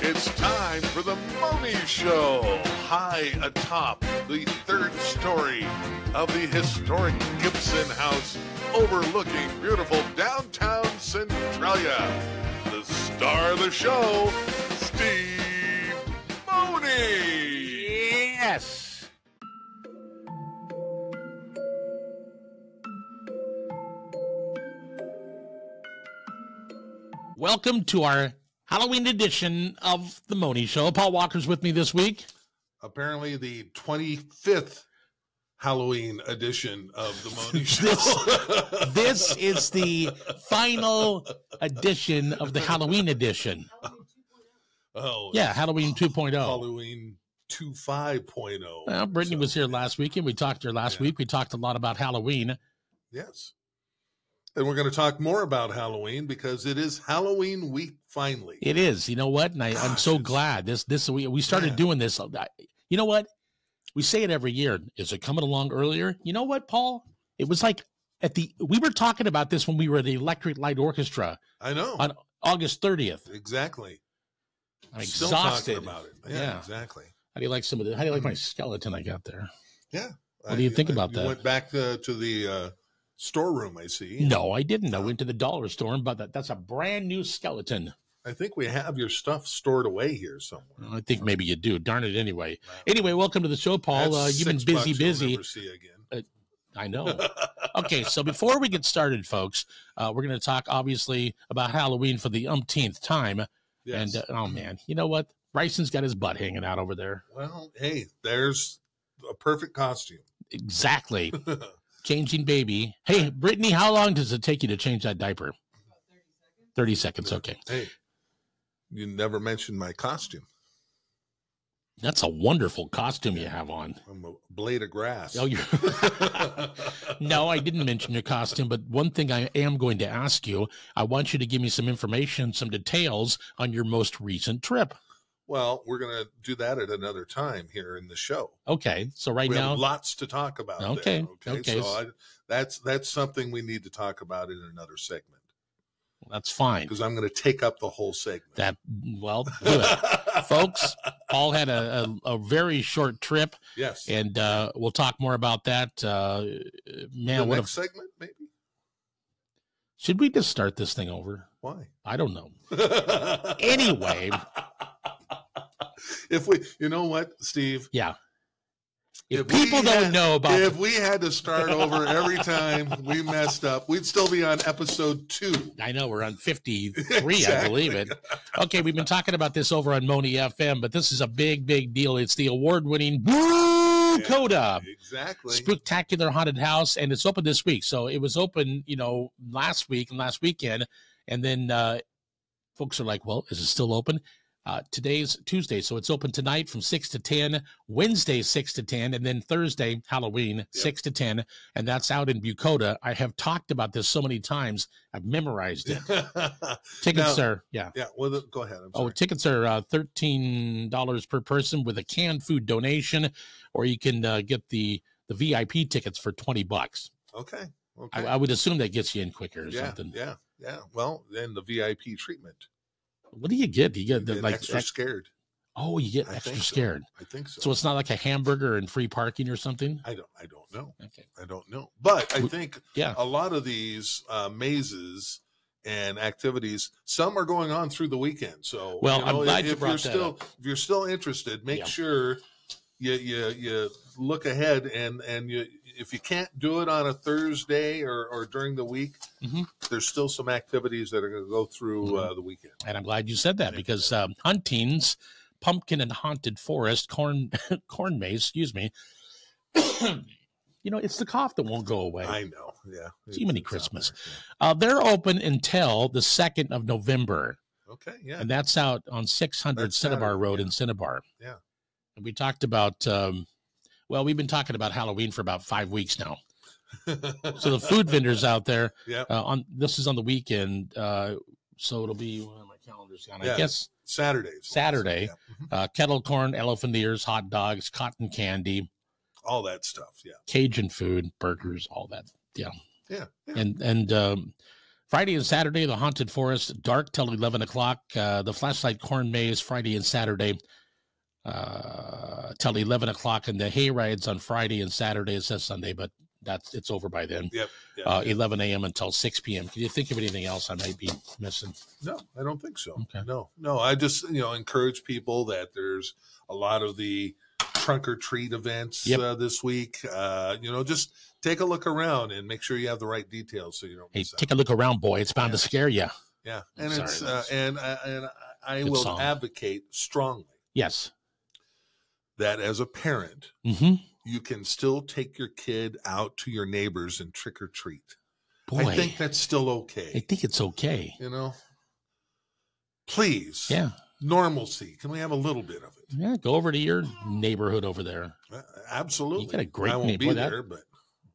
It's time for the Mohney Show. High atop the third story of the historic Gibson House overlooking beautiful downtown Centralia. The star of the show, Steve Mohney. Yes. Welcome to our Halloween edition of the Mohney Show. Paul Walker's with me this week. Apparently the 25th Halloween edition of the Mohney Show. This is the final edition of the Halloween edition. Oh, yeah, Halloween 2.0. Halloween 2.5.0. Well, Brittany was here last week, and we talked to her last week. We talked a lot about Halloween. Yes. And we're going to talk more about Halloween because it is Halloween week finally. It is. You know what? And I'm so glad we started doing this. You know what? We say it every year. Is it coming along earlier? You know what, Paul? It was like we were talking about this when we were at the Electric Light Orchestra. I know. On August 30th. Exactly. I'm still exhausted talking about it. Yeah, exactly. How do you like how do you like my skeleton I got there? Yeah. What do you think about that? You went back to the storeroom, I see. No, I didn't. I went to the dollar store and bought that. That's a brand new skeleton. I think we have your stuff stored away here somewhere. Well, I think maybe you do. Darn it anyway. Anyway, welcome to the show, Paul. You've been busy. You'll never see again. I know. Okay, so before we get started, folks, we're going to talk, obviously, about Halloween for the umpteenth time. Yes. And, oh, man, you know what? Bryson's got his butt hanging out over there. Well, hey, there's a perfect costume. Exactly. Changing baby. Hey, Brittany, how long does it take you to change that diaper? About 30 seconds. 30 seconds, okay. Hey, you never mentioned my costume. That's a wonderful costume you have on. I'm a blade of grass. Oh, you're No, I didn't mention your costume, but one thing I am going to ask you, I want you to give me some information, some details on your most recent trip. Well, we're going to do that at another time here in the show. Okay, so we have lots to talk about. Okay. So that's something we need to talk about in another segment. That's fine. Because I'm going to take up the whole segment. Good. Folks, Paul had a very short trip. Yes. And we'll talk more about that. Next segment, maybe? Should we just start this thing over? Why? I don't know. Anyway. You know what, Steve? Yeah. If people don't know about if we had to start over every time we messed up, we'd still be on episode 2. I know we're on 53, Exactly. I believe it. Okay, we've been talking about this over on Mohney FM, but this is a big deal. It's the award-winning Coda. Exactly. Spectacular haunted house, and it's open this week. So it was open, last week and last weekend, and then folks are like, well, is it still open? Today's Tuesday, so it's open tonight from 6 to 10, Wednesday 6 to 10, and then Thursday, Halloween, 6 to 10, and that's out in Bucota. I have talked about this so many times. I've memorized it. Tickets are, Yeah, well, go ahead. Tickets are $13 per person with a canned food donation, or you can get the VIP tickets for $20. Okay. I would assume that gets you in quicker or something. Yeah. Well, then the VIP treatment. What do you get? Do you get extra scared? Oh, you get extra scared. I think so. So it's not like a hamburger and free parking or something? I don't know. Okay. I don't know. But I think a lot of these mazes and activities, some are going on through the weekend. So I'm glad if you're still interested, make sure you look ahead and if you can't do it on a Thursday or during the week, there's still some activities that are going to go through the weekend. And I'm glad you said that because Hunting's Pumpkin and Haunted Forest corn maze, excuse me. It's the cough that won't go away. I know. Yeah. Jiminy Christmas. They're open until the 2nd of November. Okay. Yeah. And that's out on 600 Cinnabar Road in Cinnabar. Yeah. And we talked about, we've been talking about Halloween for about 5 weeks now. So the food vendors out there, this is on the weekend. So it'll be, one of my calendars on, I guess. Saturday. Yeah. Kettle corn, elephant ears, hot dogs, cotton candy. All that stuff. Yeah. Cajun food, burgers, all that. Yeah. Yeah. And Friday and Saturday, the Haunted Forest, dark till 11 o'clock. The Flashlight Corn Maze, Friday and Saturday, till 11 o'clock. And the hay rides on Friday and Saturday. It says Sunday, but it's over by then. Yep. 11 a.m. until 6 p.m. Can you think of anything else I might be missing? No, I don't think so. Okay. No. I just, encourage people that there's a lot of the trunk or treat events this week. Just take a look around and make sure you have the right details so you don't miss out. Take a look around, boy. It's bound to scare you. Yeah. And I will advocate strongly. Yes. That as a parent, mm-hmm. you can still take your kid out to your neighbors and trick or treat. Boy, I think that's still okay. I think it's okay. Please. Yeah. Normalcy. Can we have a little bit of it? Yeah. Go over to your neighborhood over there. Absolutely. You got a great I won't neighborhood. be there, but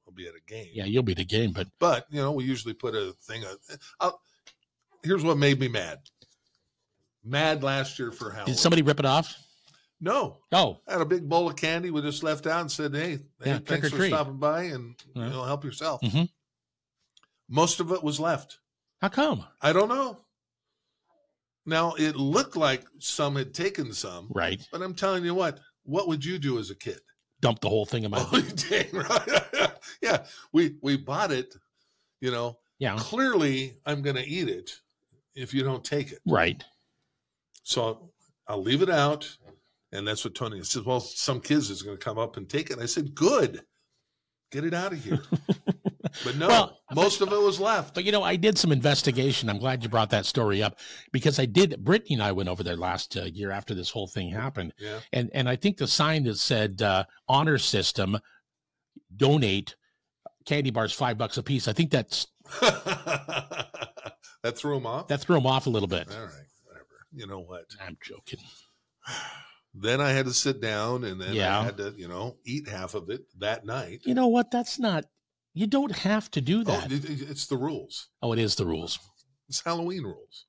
I'll be at a game. Yeah, you'll be at a game, but we usually put a thing. Here's what made me mad. Mad last year for Halloween. Did somebody rip it off? No. Oh. I had a big bowl of candy we just left out and said, hey thanks for stopping by and help yourself. Mm-hmm. Most of it was left. How come? I don't know. Now, it looked like some had taken some. Right. But I'm telling you what would you do as a kid? Dump the whole thing in my dang right. Yeah. We bought it, Yeah. Clearly, I'm going to eat it if you don't take it. Right. So I'll leave it out. And that's what Tony said. Well, some kids is going to come up and take it. I said, good. Get it out of here. But no, most of it was left. But, I did some investigation. I'm glad you brought that story up because Brittany and I went over there last year after this whole thing happened. Yeah. And I think the sign that said honor system, donate candy bars, $5 a piece. I think that's. That threw him off? That threw him off a little bit. All right. Whatever. You know what? I'm joking. Then I had to sit down and then I had to, eat half of it that night. You know what? You don't have to do that. Oh, it's the rules. Oh, it is the rules. It's Halloween rules.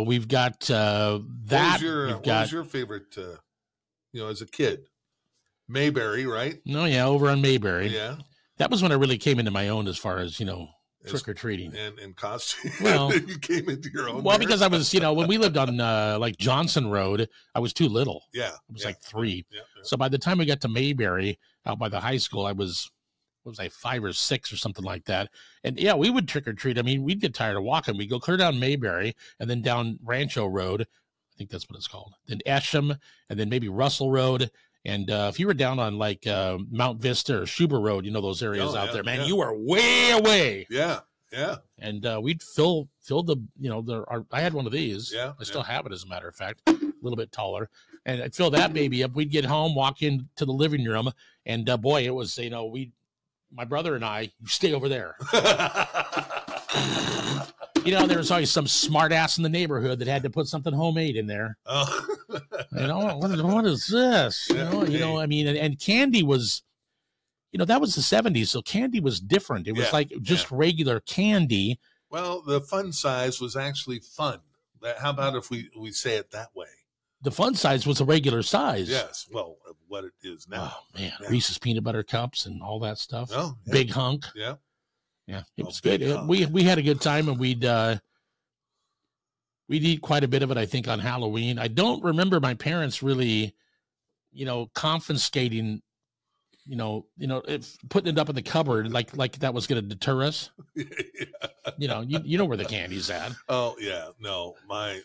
We've got that. What was your favorite, as a kid? Mayberry, right? No, over on Mayberry. Yeah. That was when I really came into my own as far as, trick or treating and costume. Well, you came into your own. Well, because I was, when we lived on like Johnson Road, I was too little. Yeah, I was like 3. Yeah. So by the time we got to Mayberry, out by the high school, I was 5 or 6 or something like that. And we would trick or treat. I mean, we'd get tired of walking. We'd go clear down Mayberry and then down Rancho Road. I think that's what it's called. Then Esham and then maybe Russell Road. And if you were down on like Mount Vista or Schubert Road, those areas out there, man, you were way away. Yeah, yeah. And we'd fill the, I had one of these. Yeah. I still have it, as a matter of fact, a little bit taller. And I'd fill that baby up. We'd get home, walk into the living room, and boy, it was, my brother and I, you stay over there. There was always some smart ass in the neighborhood that had to put something homemade in there. Oh. What is this? And candy was, that was the 70s. So candy was different. It was like just regular candy. Well, the fun size was actually fun. How about if we say it that way? The fun size was a regular size. Yes. Well, what it is now. Oh, man. Yeah. Reese's peanut butter cups and all that stuff. Oh, yeah. Big hunk. Yeah. Yeah, it was good. We had a good time, and we'd eat quite a bit of it, I think, on Halloween. I don't remember my parents really, confiscating, putting it up in the cupboard like that was going to deter us. Yeah. You know where the candy's at. Oh yeah, no, my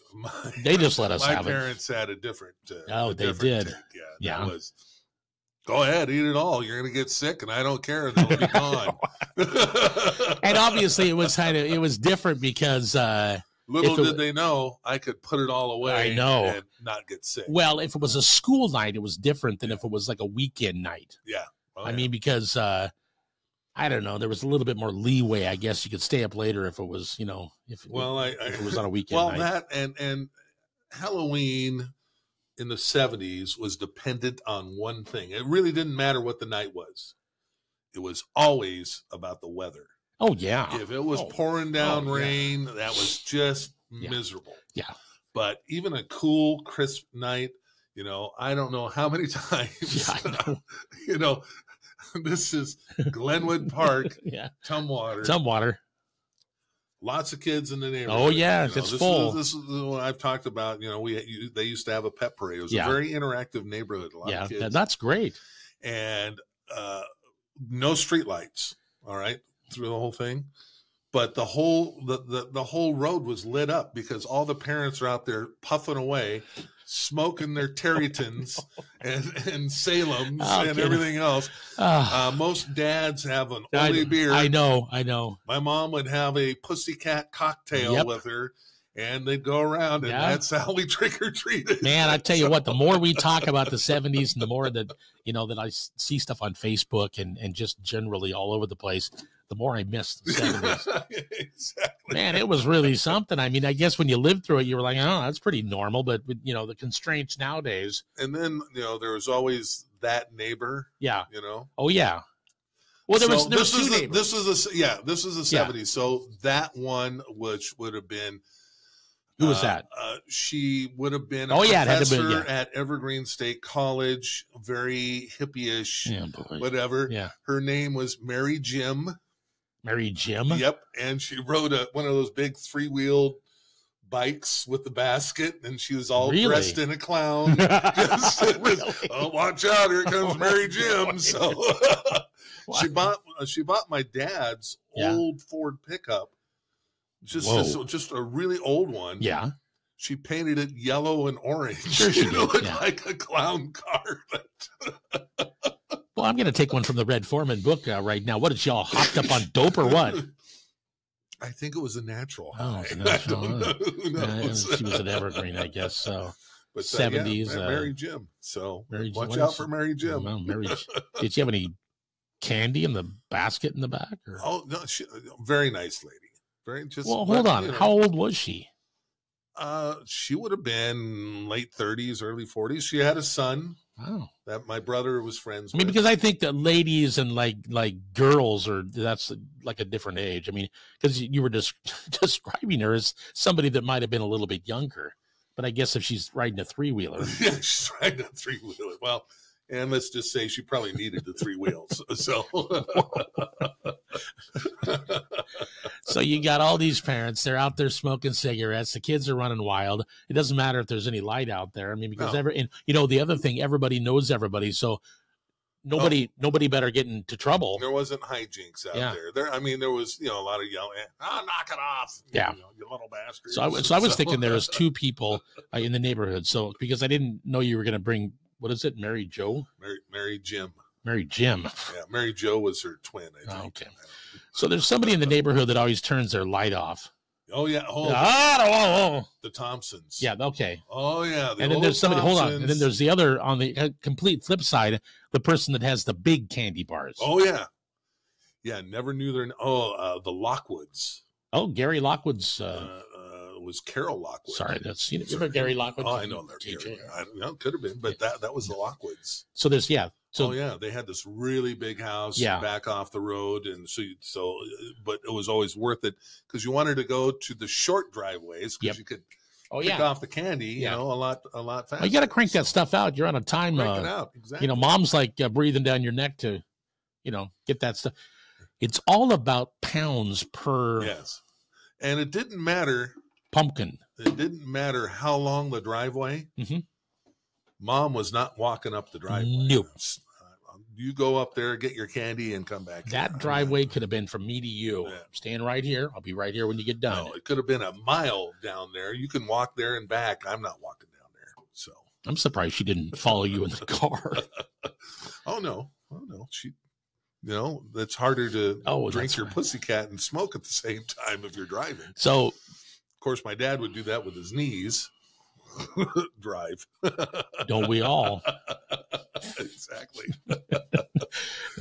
they just let us have it. My parents had a different. They did. Take. Yeah. That was. Go ahead, eat it all. You're going to get sick, and I don't care. And it'll be gone. And obviously, it was different because little did they know I could put it all away. I know. And not get sick. Well, if it was a school night, it was different than if it was like a weekend night. Yeah. I mean, because I don't know, there was a little bit more leeway. I guess you could stay up later if it was, if it was on a weekend night. Well, that and Halloween in the 70s was dependent on one thing. It really didn't matter what the night was. It was always about the weather. Oh, yeah. If it was pouring down rain, that was just miserable. Yeah. But even a cool, crisp night, I don't know how many times, this is Glenwood Park, yeah. Tumwater. Tumwater. Lots of kids in the neighborhood. Oh yeah, it's full. This is the one I've talked about. They used to have a pet parade. It was a very interactive neighborhood. A lot of kids. That's great. And no street lights. All right, through the whole thing. But the whole road was lit up because all the parents are out there puffing away, smoking their Terrytons and Salems and everything else. Most dads have an oldie beer. I know. My mom would have a pussycat cocktail with her, and they'd go around, and that's how we trick or treated. Man, I tell you what, the more we talk about the 70s and the more that, that I see stuff on Facebook and just generally all over the place, the more I miss the 70s. Exactly. Man, it was really something. I mean, I guess when you lived through it, you were like, oh, that's pretty normal. But, the constraints nowadays. And then, there was always that neighbor. Yeah. Oh, yeah. Well, there was two neighbors. This is the 70s. So that one, which would have been. Who was that? She would have been a professor at Evergreen State College, very hippie-ish, whatever. Yeah. Her name was Mary Jim. Mary Jim? Yep. And she rode one of those big three-wheeled bikes with the basket, and she was all dressed in a clown. Oh, watch out, here comes Mary Jim. So she bought my dad's old Ford pickup. Just a really old one. Yeah. She painted it yellow and orange. Sure she did. Like a clown car. Well, I'm going to take one from the Red Foreman book right now. What, did y'all hopped up on dope or what? I think it was a natural high. Oh, it's a natural. She was an evergreen, I guess. So, but 70s. Mary Jim. So watch out for Mary Jim. Did she have any candy in the basket in the back? Or? Oh, no. Very nice lady. Hold on. How old was she? She would have been late 30s, early 40s. She had a son. Wow. That my brother was friends with. I mean, because I think that ladies and like girls that's like a different age. I mean, because you were just describing her as somebody that might have been a little bit younger. But I guess if she's riding a three-wheeler. Yeah, she's riding a three-wheeler. Well, and let's just say she probably needed the three wheels. So. So you got all these parents, they're out there smoking cigarettes. The kids are running wild. It doesn't matter if there's any light out there. I mean, because the other thing, everybody knows everybody. So nobody better get into trouble. There wasn't hijinks out there. There was, a lot of yelling, knock it off. Yeah. You little bastard. So I was thinking there was two people in the neighborhood. So because I didn't know you were going to bring, what is it? Mary Jo? Mary Jim. Mary Jim. Yeah. Mary Jo was her twin, I think. Oh, okay. So there's somebody in the neighborhood that always turns their light off. Oh, yeah. The Thompsons. Yeah, okay. Oh, yeah. And then there's somebody, hold on. And then there's the other, on the complete flip side, the person that has the big candy bars. Oh, yeah. Yeah, never knew their, the Lockwoods. Oh, Gary Lockwood's. Was Carol Lockwood. Sorry, that's, remember Gary Lockwood? Oh, I know that. It could have been, but that was the Lockwoods. So there's, they had this really big house back off the road, and but it was always worth it because you wanted to go to the short driveways because you could pick off the candy, a lot faster. You got to crank that stuff out. You're on a time. Crank it out, exactly. Mom's like breathing down your neck to, get that stuff. It's all about pounds per. Yes, and it didn't matter. Pumpkin. It didn't matter how long the driveway. Mm-hmm. Mom was not walking up the driveway. Nope. You go up there, get your candy, and come back. That driveway could have been from me to you. Yeah. I'm staying right here. I'll be right here when you get done. No, it could have been a mile down there. You can walk there and back. I'm not walking down there. So I'm surprised she didn't follow you in the car. Oh no. She. It's harder to drink your pussycat and smoke at the same time if you're driving. So, of course, my dad would do that with his knees. Drive. Don't we all? Exactly.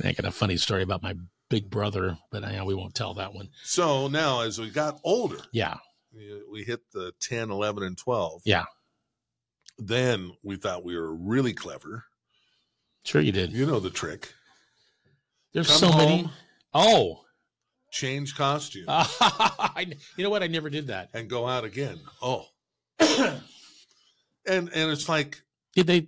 I got a funny story about my big brother, but we won't tell that one. So now as we got older, we hit the 10, 11, and 12. Yeah. Then we thought we were really clever. Sure you did. You know the trick. There's so many. Oh. Change costume. You know what? I never did that. And go out again. Oh. And it's like. Did they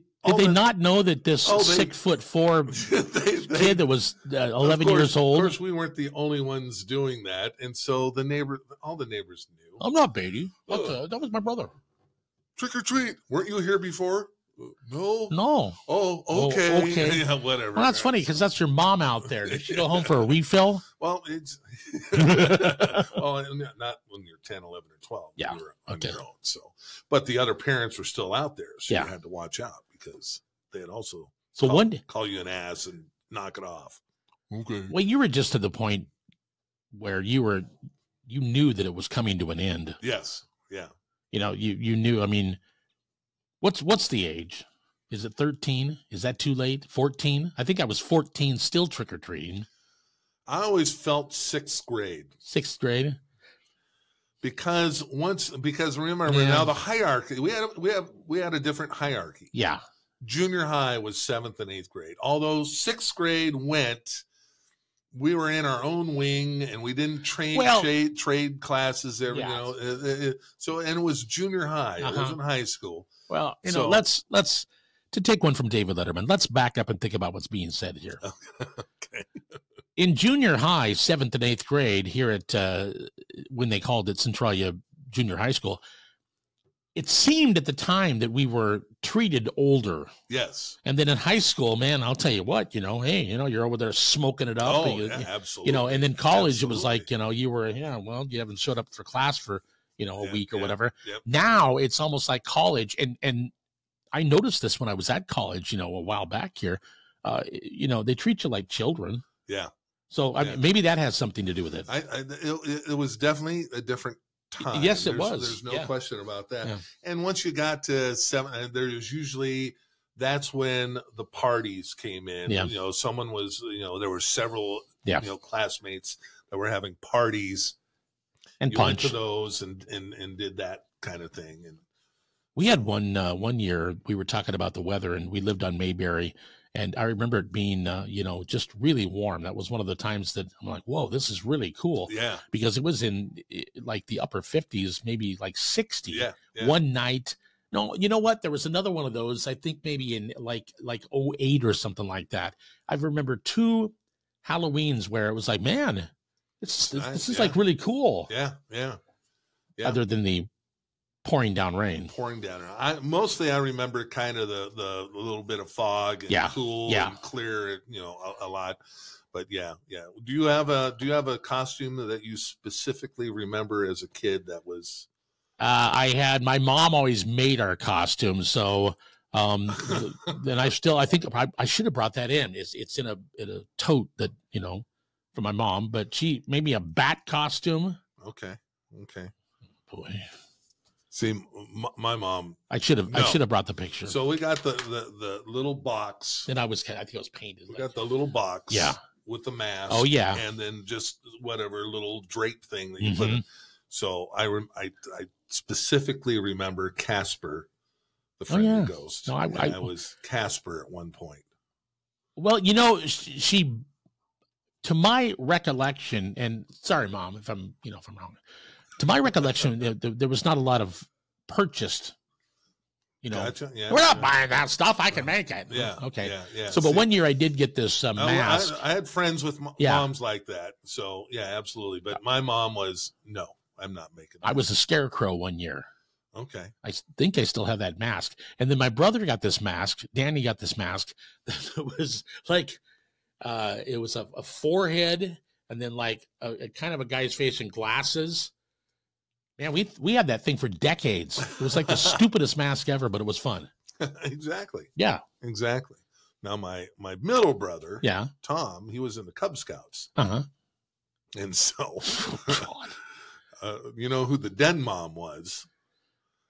not know that this 6'4" kid that was 11 years old. Of course, we weren't the only ones doing that, and so all the neighbors knew. I'm not Beatty. That was my brother. Trick or treat. Weren't you here before? No. No. Oh, okay. Oh, okay. Yeah, whatever. Well, that's funny because that's your mom out there. Did she go home for a refill? Well, it's well, not when you're 10, 11, or 12. Yeah. You were on your own. So, but the other parents were still out there, so Yeah. you had to watch out because they had also call you an ass and knock it off. Okay. Well, you were just to the point where you knew that it was coming to an end. Yes. Yeah. You know, you knew. I mean, what's the age? Is it 13? Is that too late? 14? I think I was 14, still trick or treating. I always felt sixth grade. Sixth grade. Because remember now the hierarchy, we had a different hierarchy. Yeah. Junior high was 7th and 8th grade. Although 6th grade we were in our own wing and we didn't trade classes there. Yeah. You know, so and it was junior high. It wasn't high school. Well, know, let's to take one from David Letterman. Let's back up and think about what's being said here. Okay. In junior high, 7th and 8th grade, here at when they called it Centralia Junior High School, it seemed at the time that we were treated older. Yes. And then in high school, man, I'll tell you what, you're over there smoking it up. Oh, yeah, absolutely. And then college, It was like, you were, you haven't showed up for class for, a week or whatever. Yep. Now it's almost like college. And I noticed this when I was at college, a while back here, they treat you like children. Yeah. So I mean, maybe that has something to do with it. It was definitely a different time. Yes, it was. There's no question about that. Yeah. And once you got to 7, that's when the parties came in. Yeah. Someone was, there were several, classmates that were having parties. And you punch. went to those and did that kind of thing. And we had one year we were talking about the weather, and we lived on Mayberry. And I remember it being, just really warm. That was one of the times that I'm like, whoa, this is really cool. Yeah. Because it was in like the upper 50s, maybe like 60. Yeah. One night. No, you know what? There was another one of those, I think maybe in like 08 or something like that. I remember 2 Halloweens where it was like, man, this is like really cool. Yeah. Other than the pouring down rain. I remember kind of the little bit of fog and cool and clear, a lot. But yeah. Do you have a costume that you specifically remember as a kid that was? My mom always made our costumes, so then I think I should have brought that in. It's in a tote that for my mom, but she made me a bat costume. Okay. Boy. See, my mom. I should have brought the picture. So we got the little box. Then I think it was painted. We got the little box. Yeah. With the mask. Oh yeah. And then just whatever little drape thing that you put in. So I specifically remember Casper, the friendly ghost. No, I was Casper at one point. Well, she, to my recollection, and sorry, Mom, if I'm wrong. To my recollection, there was not a lot of purchased. Gotcha. Yeah, we're not buying that stuff. I can make it. Yeah. Okay. Yeah. So, but one year I did get this mask. I had friends with moms like that. So, yeah, absolutely. But my mom was, no, I'm not making that. I was a scarecrow one year. Okay. I think I still have that mask. And then my brother got this mask. Danny got this mask. It was like, it was a forehead and then like a kind of a guy's face and glasses. Man, we had that thing for decades. It was like the stupidest mask ever, but it was fun. Exactly. Yeah. Exactly. Now my middle brother, Tom, he was in the Cub Scouts. Uh-huh. And so, you know who the den mom was?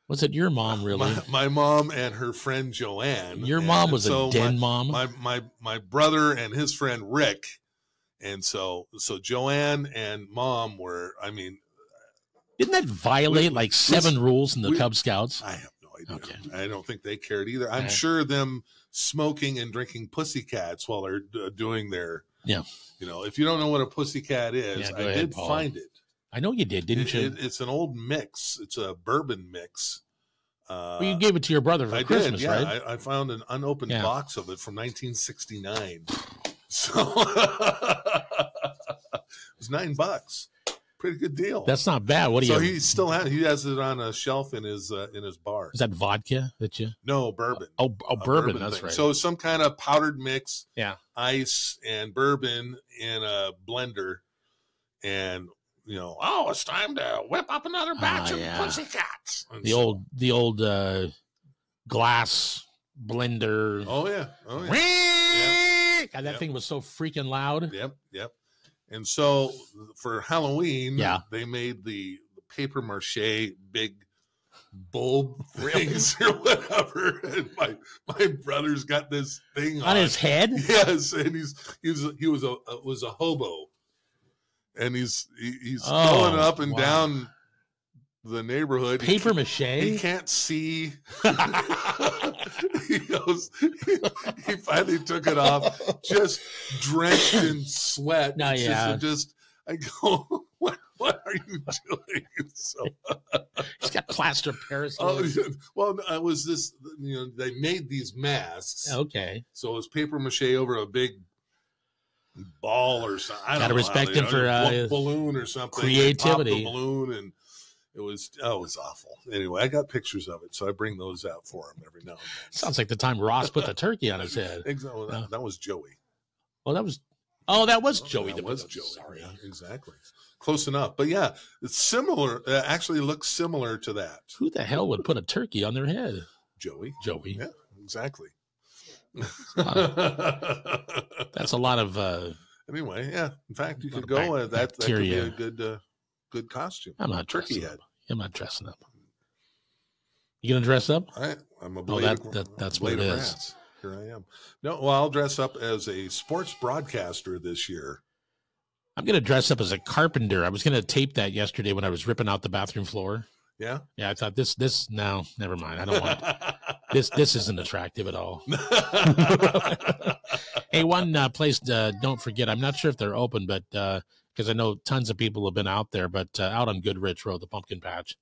Was it your mom, really? My mom and her friend Joanne. Your mom was a den mom? My brother and his friend Rick. And so Joanne and mom were, didn't that violate like 7 rules in the Cub Scouts? I have no idea. Okay. I don't think they cared either. I'm sure them smoking and drinking pussycats while they're doing their, if you don't know what a pussycat is, I did find it. I know you did, didn't you? It's an old mix. It's a bourbon mix. Well, you gave it to your brother for Christmas, right? I found an unopened box of it from 1969. So it was $9. Pretty good deal. That's not bad. What do you? So he has it on a shelf in his bar. Is that vodka that you? No, bourbon. Oh, bourbon. That's thing. right. So some kind of powdered mix. Yeah. Ice and bourbon in a blender, and it's time to whip up another batch of Pussycats. And the old glass blender. Oh yeah. God, that thing was so freaking loud. Yep. And so for Halloween, they made the paper mache big bulb things or whatever. And my brother's got this thing on his head. Yes, and he was a hobo, and he's going up and down the neighborhood. Paper mache. He can't see. He finally took it off, just drenched in sweat. I go, what are you doing? So he's got plaster Paris. Well, it was this. They made these masks. Okay, so it was paper mache over a big ball or something. I don't know. Respect him for balloon or something. Creativity. The balloon and. It was awful. Anyway, I got pictures of it, so I bring those out for him every now and then. Sounds like the time Ross put the turkey on his head. Exactly. That was Joey. Well, that was Joey. That was Joey. Sorry. Yeah, exactly. Close enough. But yeah, it's similar. It actually looks similar to that. Who the hell would put a turkey on their head? Joey. Yeah, exactly. That's a lot of. Anyway, yeah. In fact, you could go. That could be a good costume. I'm not turkey head. I'm not dressing up. You gonna dress up? I'm a blade. That's what it is. Grass. Here I am. No, well, I'll dress up as a sports broadcaster this year. I'm gonna dress up as a carpenter. I was gonna tape that yesterday when I was ripping out the bathroom floor. Yeah. Yeah, I thought this. No, never mind. I don't want this. This isn't attractive at all. Hey, one place. Don't forget. I'm not sure if they're open, but. Because I know tons of people have been out there, but out on Goodrich Road, the pumpkin patch.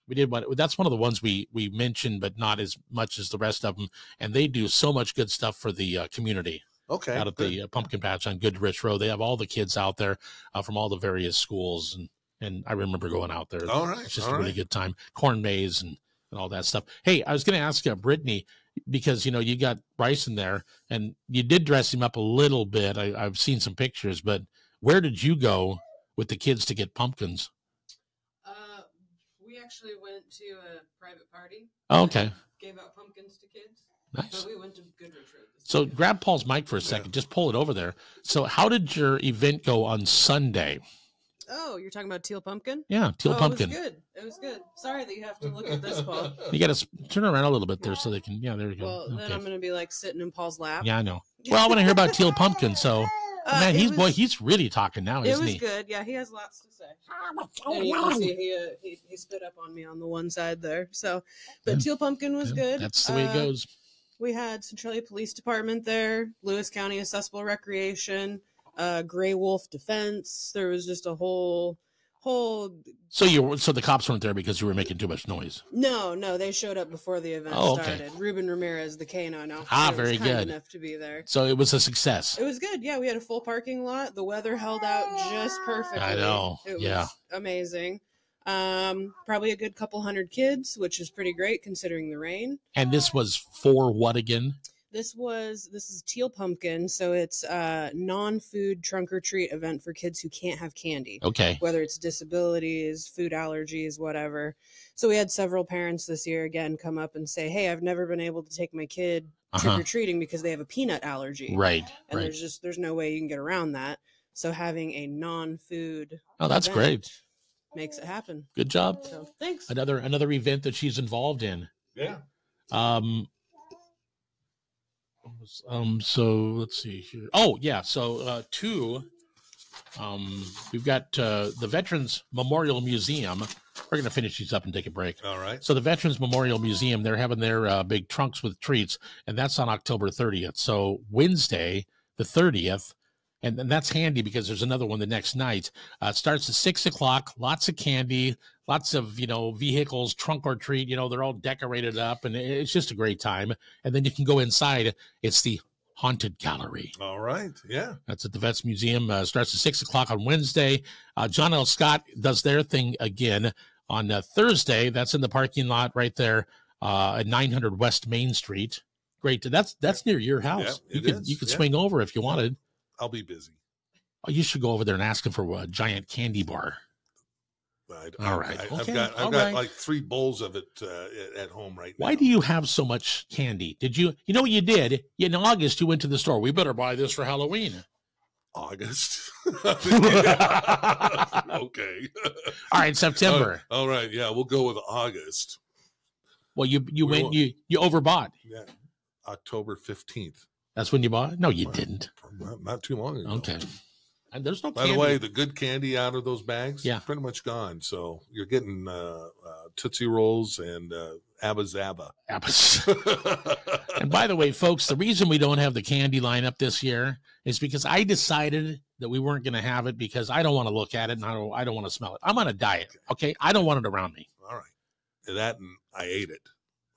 We did that's one of the ones we mentioned, but not as much as the rest of them. And they do so much good stuff for the community. Okay. Out at the pumpkin patch on Goodrich Road. They have all the kids out there from all the various schools. And I remember going out there. All right. It's just a really good time. Corn maze and all that stuff. Hey, I was going to ask Brittany, because, you got Bryson there, and you did dress him up a little bit. I've seen some pictures, but where did you go with the kids to get pumpkins? We actually went to a private party. Oh, okay. Gave out pumpkins to kids. Nice. So we went to Goodrich Road. So grab Paul's mic for a second. Just pull it over there. So how did your event go on Sunday? Oh, you're talking about Teal Pumpkin? Yeah, Teal Pumpkin. It was good. Sorry that you have to look at this, Paul. You got to turn around a little bit there so they can. Yeah, there you go. Well, then I'm going to be like sitting in Paul's lap. Yeah, I know. Well, I want to hear about Teal Pumpkin. So, man, he's really talking now, isn't he? It was good. Yeah, he has lots to say. And you can see he spit up on me on the one side there. So, but Teal Pumpkin was good. That's the way it goes. We had Centralia Police Department there, Lewis County Accessible Recreation, Gray Wolf Defense. There was just a whole. So the cops weren't there because you were making too much noise. No, they showed up before the event started. Ruben Ramirez, the Kano. Very good. Enough to be there. So it was a success. It was good. Yeah, we had a full parking lot. The weather held out just perfectly. I know. It was amazing. Probably a good couple hundred kids, which is pretty great considering the rain. And this was for what again? This is Teal Pumpkin, so it's a non-food trunk or treat event for kids who can't have candy. Okay. Whether it's disabilities, food allergies, whatever. So we had several parents this year again come up and say, "Hey, I've never been able to take my kid trick or treating because they have a peanut allergy." Right. And there's no way you can get around that. So having a non-food that's great. Makes it happen. Good job. So thanks. Another event that she's involved in. Yeah. So let's see here. Oh yeah. So we've got the Veterans Memorial Museum. We're going to finish these up and take a break. All right. So the Veterans Memorial Museum, they're having their big trunks with treats, and that's on October 30th. So Wednesday, the 30th, and that's handy because there's another one the next night. It starts at 6:00. Lots of candy, lots of vehicles, trunk or treat. They're all decorated up, and it's just a great time. And then you can go inside. It's the Haunted Gallery. All right. Yeah. That's at the Vets Museum. Starts at 6 o'clock on Wednesday. John L. Scott does their thing again on Thursday. That's in the parking lot right there at 900 West Main Street. Great. That's near your house. Yeah, you could swing over if you wanted. I'll be busy. Oh, you should go over there and ask him for a giant candy bar. All right. I've got like 3 bowls of it at home right now. Why do you have so much candy? Did you know what you did? In August, you went to the store. We better buy this for Halloween. August. Okay. All right, September. All right. Yeah, we'll go with August. Well, you overbought. Yeah. October 15th. That's when you bought? No, you didn't. Not too long ago. Okay. And there's no By candy. the way, the good candy out of those bags, yeah, pretty much gone. So you're getting Tootsie Rolls and Abba Zaba. And by the way, folks, the reason we don't have the candy lineup this year is because I decided that we weren't going to have it because I don't want to look at it and I don't want to smell it. I'm on a diet. Okay. I don't want it around me. All right. That and I ate it.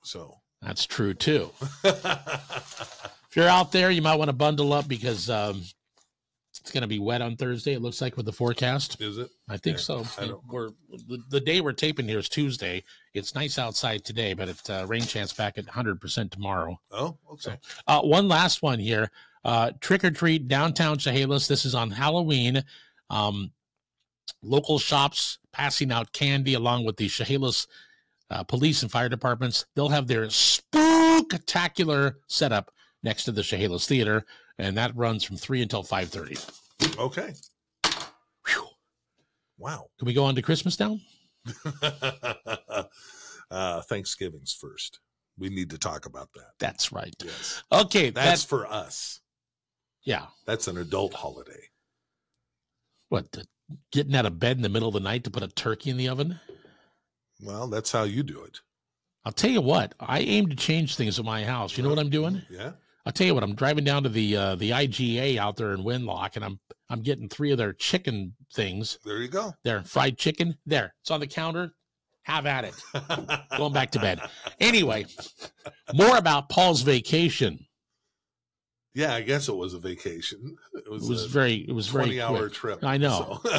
So that's true too. If you're out there, you might want to bundle up because it's going to be wet on Thursday, it looks like, with the forecast. Is it? I think so. The day we're taping here is Tuesday. It's nice outside today, but it's rain chance back at 100% tomorrow. Oh, okay. So, one last one here. Trick or treat downtown Chehalis. This is on Halloween. Local shops passing out candy along with the Chehalis police and fire departments. They'll have their spooktacular setup next to the Chehalis Theater, and that runs from 3 until 5:30. Okay. Whew. Wow. Can we go on to Christmas now? Thanksgiving's first. We need to talk about that. That's right. Yes. Okay. That's for us. Yeah. That's an adult holiday. What, getting out of bed in the middle of the night to put a turkey in the oven? Well, that's how you do it. I'll tell you what. I aim to change things in my house. You know what I'm doing? Yeah. I'll tell you what. I'm driving down to the IGA out there in Winlock, and I'm getting 3 of their chicken things. There you go. There, fried chicken. There, it's on the counter. Have at it. Going back to bed. Anyway, more about Paul's vacation. Yeah, I guess it was a vacation. It was very 20-hour trip. I know. So.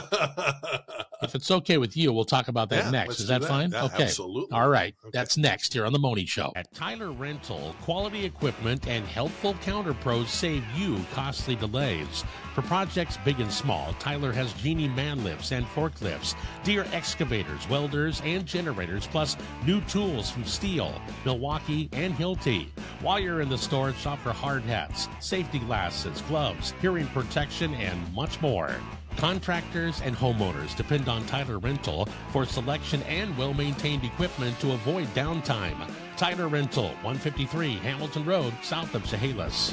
If it's okay with you, we'll talk about that next. Is that fine? Yeah, okay. Absolutely. All right. Okay. That's next here on The Mohney Show. At Tyler Rental, quality equipment and helpful counter pros save you costly delays. For projects big and small, Tyler has Genie man lifts and forklifts, Deere excavators, welders, and generators, plus new tools from Steel, Milwaukee, and Hilti. While you're in the store, shop for hard hats, safety glasses, gloves, hearing protection, and much more. Contractors and homeowners depend on Tyler Rental for selection and well-maintained equipment to avoid downtime. Tyler Rental, 153 Hamilton Road, south of Chehalis.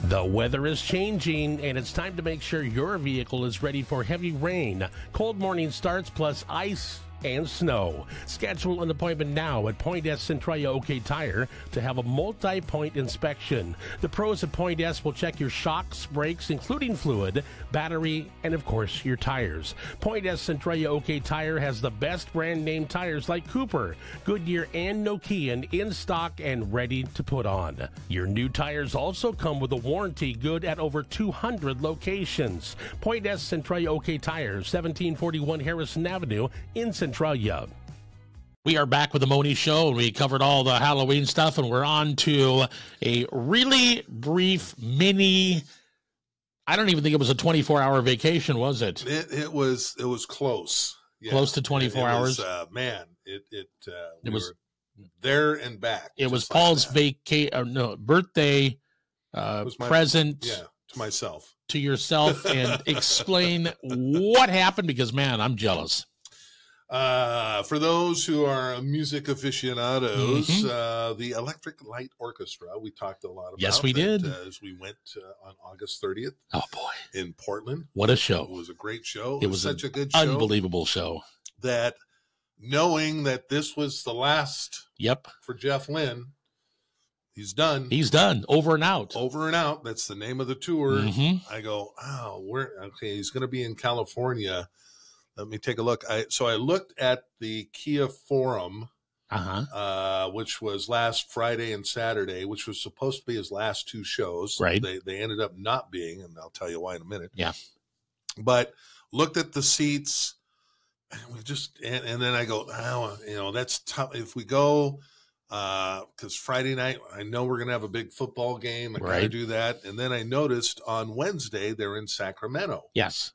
The weather is changing, and it's time to make sure your vehicle is ready for heavy rain, cold morning starts, plus ice and snow. Schedule an appointment now at Point S Centralia OK Tire to have a multi-point inspection. The pros at Point S will check your shocks, brakes, including fluid, battery, and of course your tires. Point S Centralia OK Tire has the best brand name tires like Cooper, Goodyear, and Nokian in stock and ready to put on. Your new tires also come with a warranty good at over 200 locations. Point S Centralia OK Tire, 1741 Harrison Avenue in Centralia. We are back with the Mohney Show, and we covered all the Halloween stuff, and we're on to a really brief mini. I don't even think it was a 24-hour vacation, was it? It was close. Yeah. Close to 24 hours. Man, it was there and back. It was Paul's birthday present. Yeah, to myself. To yourself, and explain what happened, because man, I'm jealous. For those who are music aficionados, the Electric Light Orchestra, we talked a lot about. Yes, we did. As we went on August 30th. Oh, boy. In Portland. What a show. It was a great show. It was such a good show. Unbelievable show. That knowing that this was the last for Jeff Lynne, he's done. He's done. Over and out. Over and out. That's the name of the tour. I go, okay, he's going to be in California. Let me take a look. So I looked at the Kia Forum which was last Friday and Saturday, which was supposed to be his last two shows. Right. They ended up not being, and I'll tell you why in a minute. Yeah. But looked at the seats, and we just and then I go, oh, that's tough. If we go, because Friday night I know we're gonna have a big football game. I gotta do that. And then I noticed on Wednesday they're in Sacramento. Yes.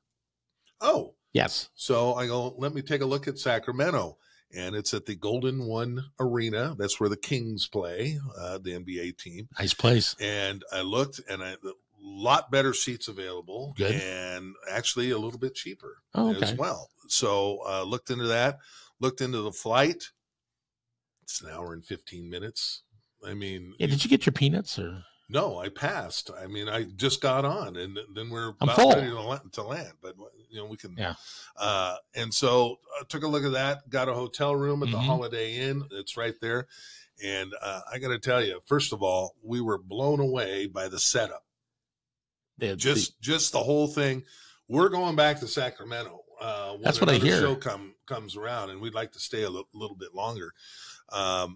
Oh. Yes. So I go, let me take a look at Sacramento. And it's at the Golden One Arena. That's where the Kings play, the NBA team. Nice place. And I looked, and a lot better seats available. Good. And actually a little bit cheaper as well. So looked into that, looked into the flight. It's an hour and 15 minutes. I mean. Yeah, did you get your peanuts or? No, I passed. I mean, I just got on, and then we're about ready to land. But we can. Yeah. And so I took a look at that. Got a hotel room at the Holiday Inn. It's right there. And I got to tell you, first of all, we were blown away by the setup. Just the whole thing. We're going back to Sacramento. That's what I hear. Show comes around, and we'd like to stay a little bit longer.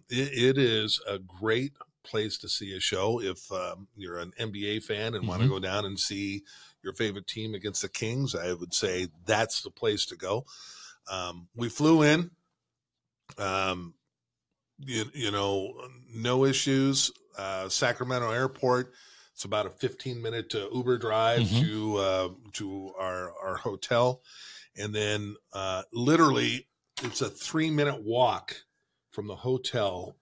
It is a great place to see a show if you're an NBA fan and want to go down and see your favorite team against the Kings. I would say that's the place to go. We flew in, no issues. Sacramento Airport. It's about a 15-minute Uber drive to our hotel, and then literally it's a 3-minute walk from the hotel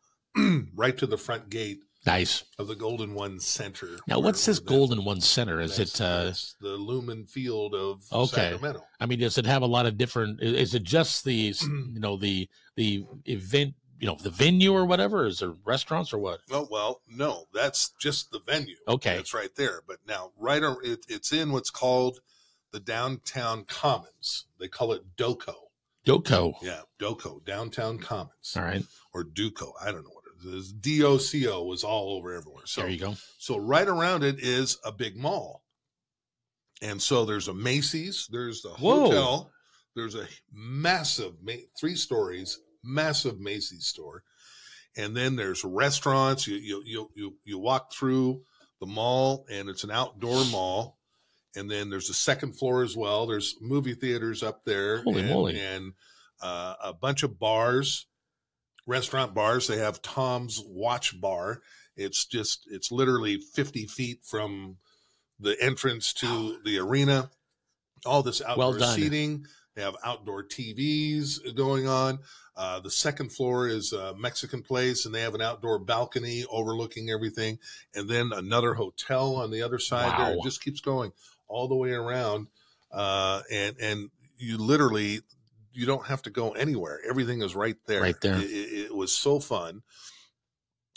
right to the front gate. Nice. Of the Golden One Center. Now, what's this Golden One Center? Is it the Lumen Field of Sacramento? I mean, does it have a lot of different? Is it just the the event? The venue or whatever? Is there restaurants or what? Oh, well, no, that's just the venue. Okay, it's right there. But now, it's in what's called the Downtown Commons. They call it DOCO. DOCO. Yeah, DOCO, Downtown Commons. All right. Or DUCO. I don't know what it is. DOCO was all over everywhere. So there you go. So right around it is a big mall. And so there's a Macy's. There's the hotel. There's a massive, 3 stories, massive Macy's store. And then there's restaurants. You walk through the mall, and it's an outdoor mall. And then there's a second floor as well. There's movie theaters up there. Holy moly. And a bunch of bars, restaurant bars. They have Tom's Watch Bar. It's literally 50 feet from the entrance to the arena. All this outdoor seating. They have outdoor TVs going on. The second floor is a Mexican place, and they have an outdoor balcony overlooking everything. And then another hotel on the other side there. It just keeps going all the way around. And you don't have to go anywhere. Everything is right there. Right there. It was so fun.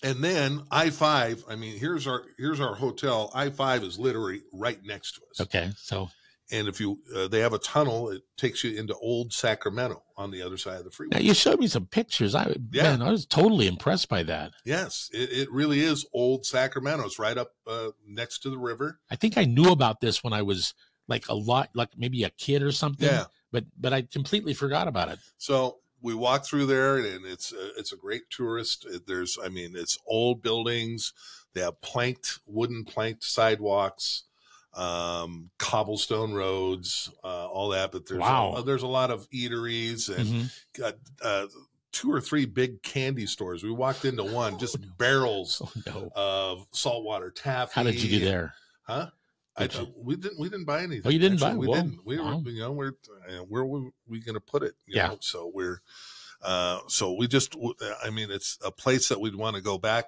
And then I-5, I mean, here's our hotel. I-5 is literally right next to us. Okay. So. And if they have a tunnel, it takes you into Old Sacramento on the other side of the freeway. Now, you showed me some pictures. Man, I was totally impressed by that. Yes, it really is Old Sacramento. It's right up next to the river. I think I knew about this when I was like maybe a kid or something. Yeah. But I completely forgot about it. So we walk through there, and it's a great tourist. It's old buildings. They have wooden planked sidewalks. Cobblestone roads, all that, but there's a lot of eateries and got 2 or 3 big candy stores. We walked into one, just barrels of saltwater taffy. How did you do there? Huh? We didn't buy anything. Oh, you didn't buy? We didn't. We were, where were we going to put it? You know? So we're, so we just, it's a place that we'd want to go back.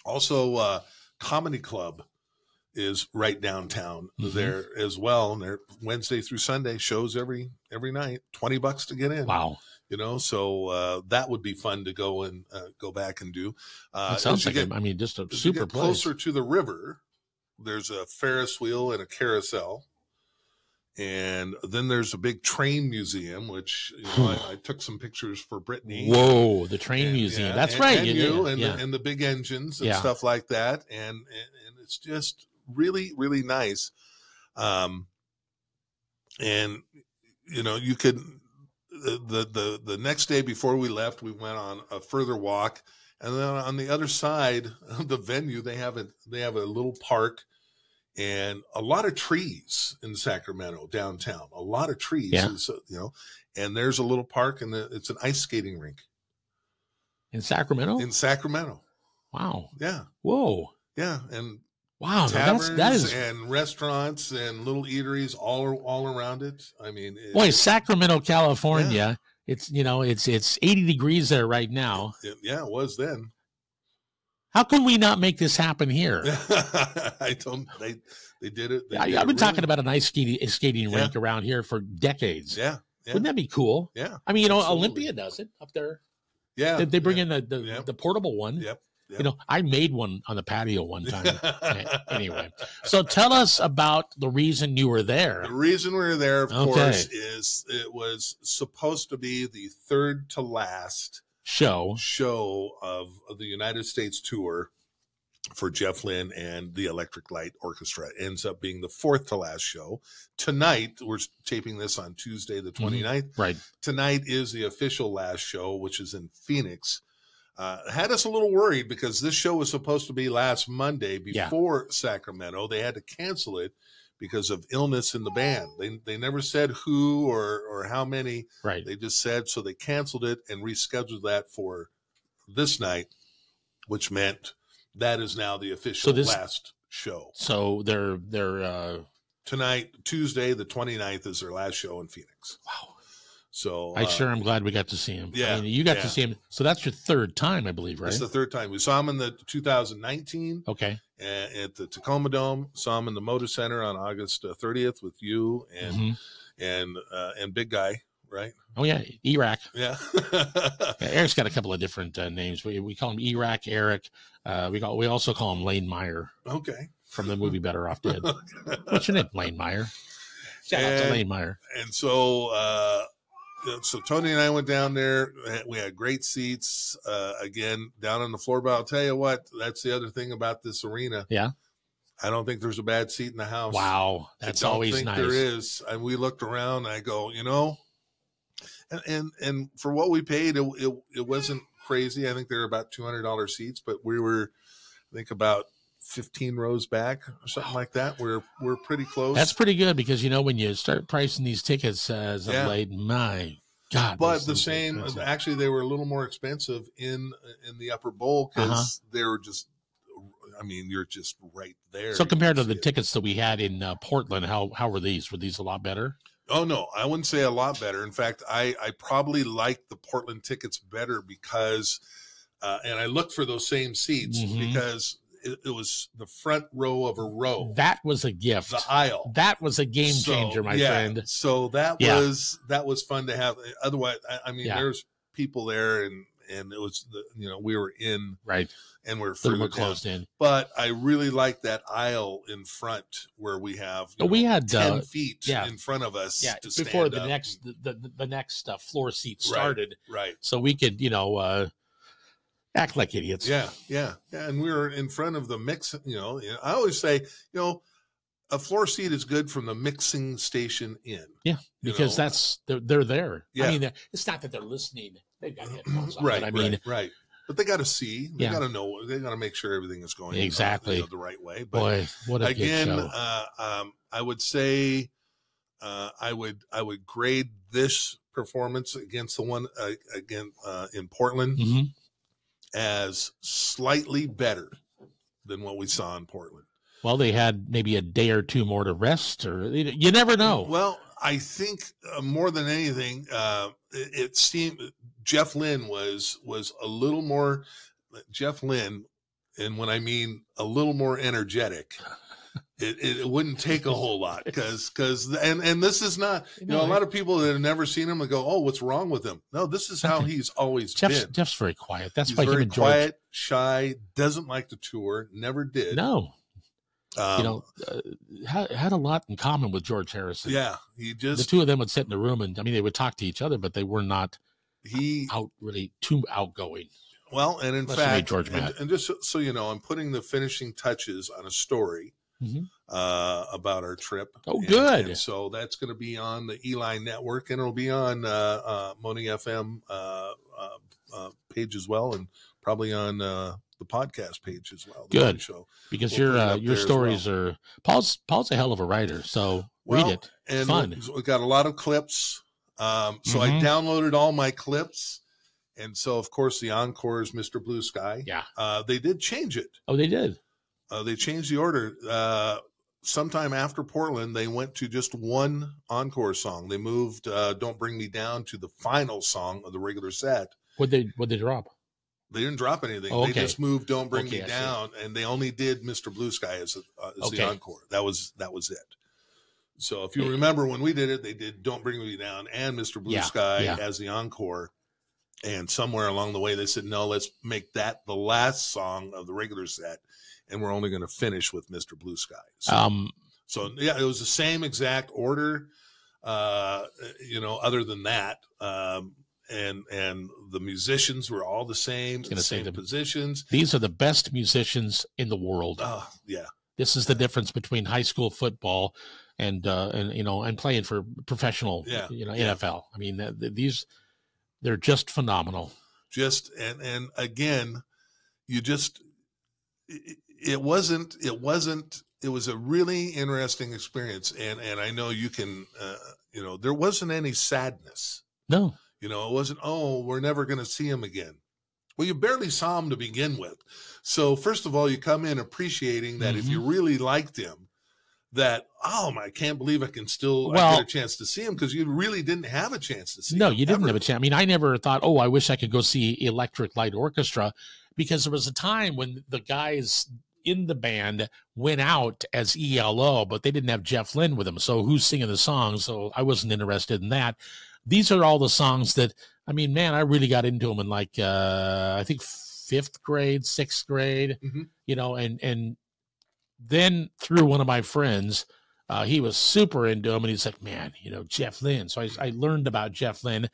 Also, Comedy Club is right downtown there as well. And they're Wednesday through Sunday shows every night, $20 to get in. Wow. So that would be fun to go and go back and do. That sounds like, just a super place. Closer to the river, there's a Ferris wheel and a carousel. And then there's a big train museum, which I took some pictures for Brittany. Whoa, the train museum. That's right. And the big engines and stuff like that. And it's just really, really nice. And you could, the next day before we left, we went on a further walk, and then on the other side of the venue, they have a little park and a lot of trees in Sacramento downtown. A lot of trees, Yeah. and so, and there's a little park, and it's an ice skating rink In Sacramento? in Sacramento. Wow. Yeah, Whoa. yeah, and Wow. taverns That is. and restaurants and little eateries all around it. I mean, Boy, Sacramento, California. It's it's 80 degrees there right now. it was then. How can we not make this happen here? I don't. They did it. I've been talking about an ice skating rink around here for decades. Yeah, Wouldn't that be cool? yeah. I mean, Absolutely. Olympia does it up there. Yeah, They bring in the Yep. portable one. Yep. I made one on the patio one time. Anyway, so tell us about the reason you were there. The reason we were there, of Okay. course, is it was supposed to be the third to last Show. of the United States tour for Jeff Lynne and the Electric Light Orchestra. It ends up being the fourth to last show. Tonight, we're taping this on Tuesday, the 29th. Right. Tonight is the official last show, which is in Phoenix. Had us a little worried because this show was supposed to be last Monday before Sacramento. They had to cancel it because of illness in the band. They never said who or how many. Right. They just said, so they canceled it and rescheduled that for this night, which meant that is now the official last show. So they're Tonight, Tuesday, the 29th, is their last show in Phoenix. wow. So I'm glad we got to see him. Yeah, I mean, you got to see him. So that's your third time, I believe, right? It's the third time. We saw him in the 2019 Okay. at the Tacoma Dome. Saw him in the Motor Center on August 30th with you and and Big Guy, right? Oh yeah, Iraq. Yeah. Eric's got a couple of different names. We call him Iraq, Eric. We also call him Lane Meyer Okay. from the movie Better Off Dead. What's your name? Lane Meyer. Shout out to Lane Meyer. And so Tony and I went down there. We had great seats again down on the floor. But I'll tell you what, that's the other thing about this arena. Yeah. I don't think there's a bad seat in the house. Wow, that's always nice. I don't think there is. And we looked around. And I go, and for what we paid, it wasn't crazy. I think they were about $200 seats, but we were, I think, about 15 rows back or something like that. We're pretty close. That's pretty good because when you start pricing these tickets as of late, my God. But the same, actually, they were a little more expensive in the upper bowl because they were just. I mean, you're just right there. So compared to the tickets that we had in Portland, how were these? Were these a lot better? Oh, no, I wouldn't say a lot better. In fact, I probably like the Portland tickets better because, and I looked for those same seats because it was the front row of a row. That was a gift. The aisle. That was a game changer, my friend. So that was fun to have. Otherwise, I mean, there's people there and it was, we were in. Right. And we're further closed in. But I really like that aisle in front where we have we had 10 feet in front of us. Yeah, to before stand the next floor seat started. Right. So we could, act like idiots. Yeah. And we were in front of the mix. I always say, a floor seat is good from the mixing station in. Yeah, because they're there. Yeah. I mean, it's not that they're listening. They've got headphones on. Right. But I mean, right. But they got to see. They got to know. They got to make sure everything is going exactly the right way. But boy, what a good show. I would say I would grade this performance against the one in Portland as slightly better than what we saw in Portland. Well, they had maybe a day or two more to rest, or you never know. Well, I think more than anything, it seemed Jeff Lynne was a little more Jeff Lynne, and when I mean a little more energetic, it wouldn't take a whole lot because and this is not a lot of people that have never seen him and go, oh, what's wrong with him? No, this is how he's always been. Jeff's very quiet. That's he's why very him and George, quiet, shy, doesn't like to tour, never did. No. Had a lot in common with George Harrison. Yeah, the two of them would sit in the room and they would talk to each other, but they were not really too outgoing. Well, and in fact, George and just so you know, I'm putting the finishing touches on a story about our trip. Oh, good. And so that's going to be on the Eli Network, and it'll be on Mohney FM page as well, and probably on the podcast page as well. Good. Show. Because we'll your stories are Paul's a hell of a writer, so read it. It's fun. We got a lot of clips. So I downloaded all my clips. And so, of course, the encore is Mr. Blue Sky. Yeah. They did change it. Oh, they did? They changed the order. Sometime after Portland, they went to just one encore song. They moved Don't Bring Me Down to the final song of the regular set. What'd they drop? They didn't drop anything. Oh, okay. They just moved Don't Bring Me Down, and they only did Mr. Blue Sky as the encore. That was it. So if you remember when we did it, they did Don't Bring Me Down and Mr. Blue Sky as the encore. And somewhere along the way, they said, no, let's make that the last song of the regular set. And we're only going to finish with Mr. Blue Sky. So yeah, it was the same exact order, other than that. And the musicians were all the same, positions. These are the best musicians in the world. Yeah. This is the difference between high school football and playing for professional, NFL. I mean, they're just phenomenal. And again, it was a really interesting experience. And I know you can, there wasn't any sadness. No. It wasn't, we're never going to see him again. Well, you barely saw him to begin with. So first of all, you come in appreciating that if you really liked him, that, I can't believe I can still get a chance to see him, because you really didn't have a chance to see him. No, you didn't have a chance. I mean, I never thought, I wish I could go see Electric Light Orchestra, because there was a time when the guys in the band went out as ELO, but they didn't have Jeff Lynne with them. So who's singing the songs? So I wasn't interested in that. These are all the songs that, I mean, man, I really got into them in like, I think 5th grade, 6th grade, and then through one of my friends, he was super into him, and he's like, man, Jeff Lynne. So I learned about Jeff Lynne.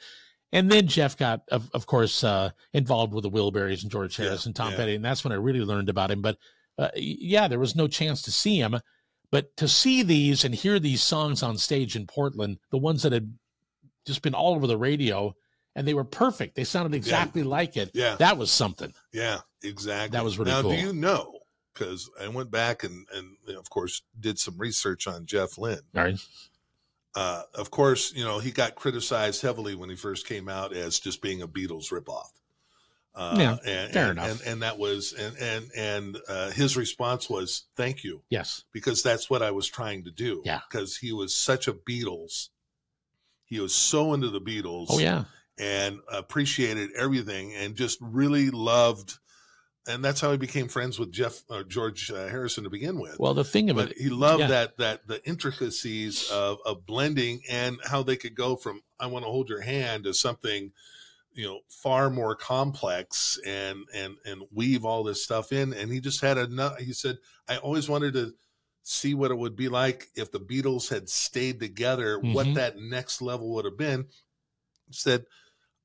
And then Jeff got, of course, involved with the Wilburys and George Harris and Tom Petty, and that's when I really learned about him. But, there was no chance to see him. But to see these and hear these songs on stage in Portland, the ones that had just been all over the radio, and they were perfect. They sounded exactly like it. Yeah. That was something. Yeah, exactly. That was really cool. Now, do you know, because I went back and of course, did some research on Jeff Lynne. All right. Of course, he got criticized heavily when he first came out as just being a Beatles ripoff. Fair enough. And that was, and his response was, thank you. Yes. Because that's what I was trying to do. Yeah. Because he was such a Beatles. He was so into the Beatles. Oh, yeah. And appreciated everything, and just really loved. And that's how he became friends with George Harrison to begin with. Well, the thing of it, he loved that the intricacies of blending, and how they could go from "I Want to Hold Your Hand" to something, far more complex, and weave all this stuff in. And he just had he said, I always wanted to see what it would be like if the Beatles had stayed together, what that next level would have been. He said,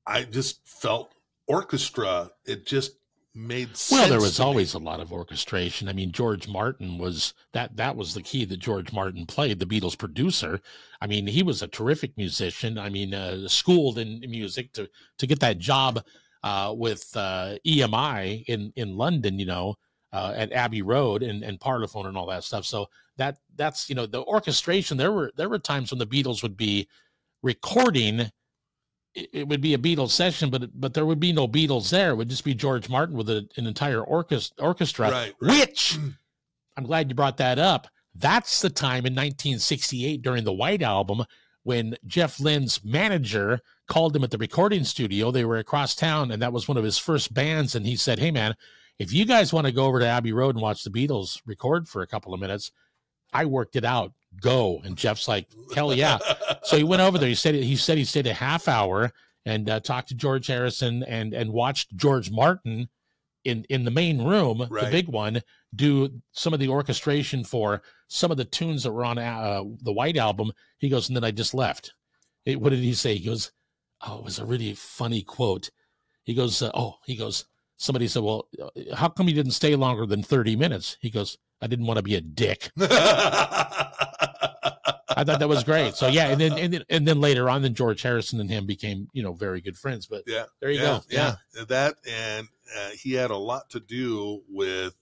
I just felt orchestra. It just made sense. Well, there was always a lot of orchestration. I mean, George Martin was that was the key that George Martin played, the Beatles producer. I mean, he was a terrific musician. I mean, schooled in music to get that job with EMI in London, at Abbey Road and Parlophone and all that stuff. So that's the orchestration. There were times when the Beatles would be recording. It would be a Beatles session, but there would be no Beatles there. It would just be George Martin with an entire orchestra, right. Which I'm glad you brought that up. That's the time in 1968 during the White Album when Jeff Lynne's manager called him at the recording studio. They were across town, and that was one of his first bands. And he said, hey, man, if you guys want to go over to Abbey Road and watch the Beatles record for a couple of minutes, I worked it out. Go. And Jeff's like, hell yeah. So he went over there. He said he stayed a half hour and talked to George Harrison and watched George Martin in the main room, the big one, do some of the orchestration for some of the tunes that were on the White Album. He goes, and then I just left. What did he say? He goes, it was a really funny quote. He goes, somebody said, well, how come you didn't stay longer than 30 minutes? He goes, I didn't want to be a dick. I thought that was great. So yeah, and then later on, then George Harrison and him became, very good friends. But Yeah, there you go. Yeah, that, and he had a lot to do with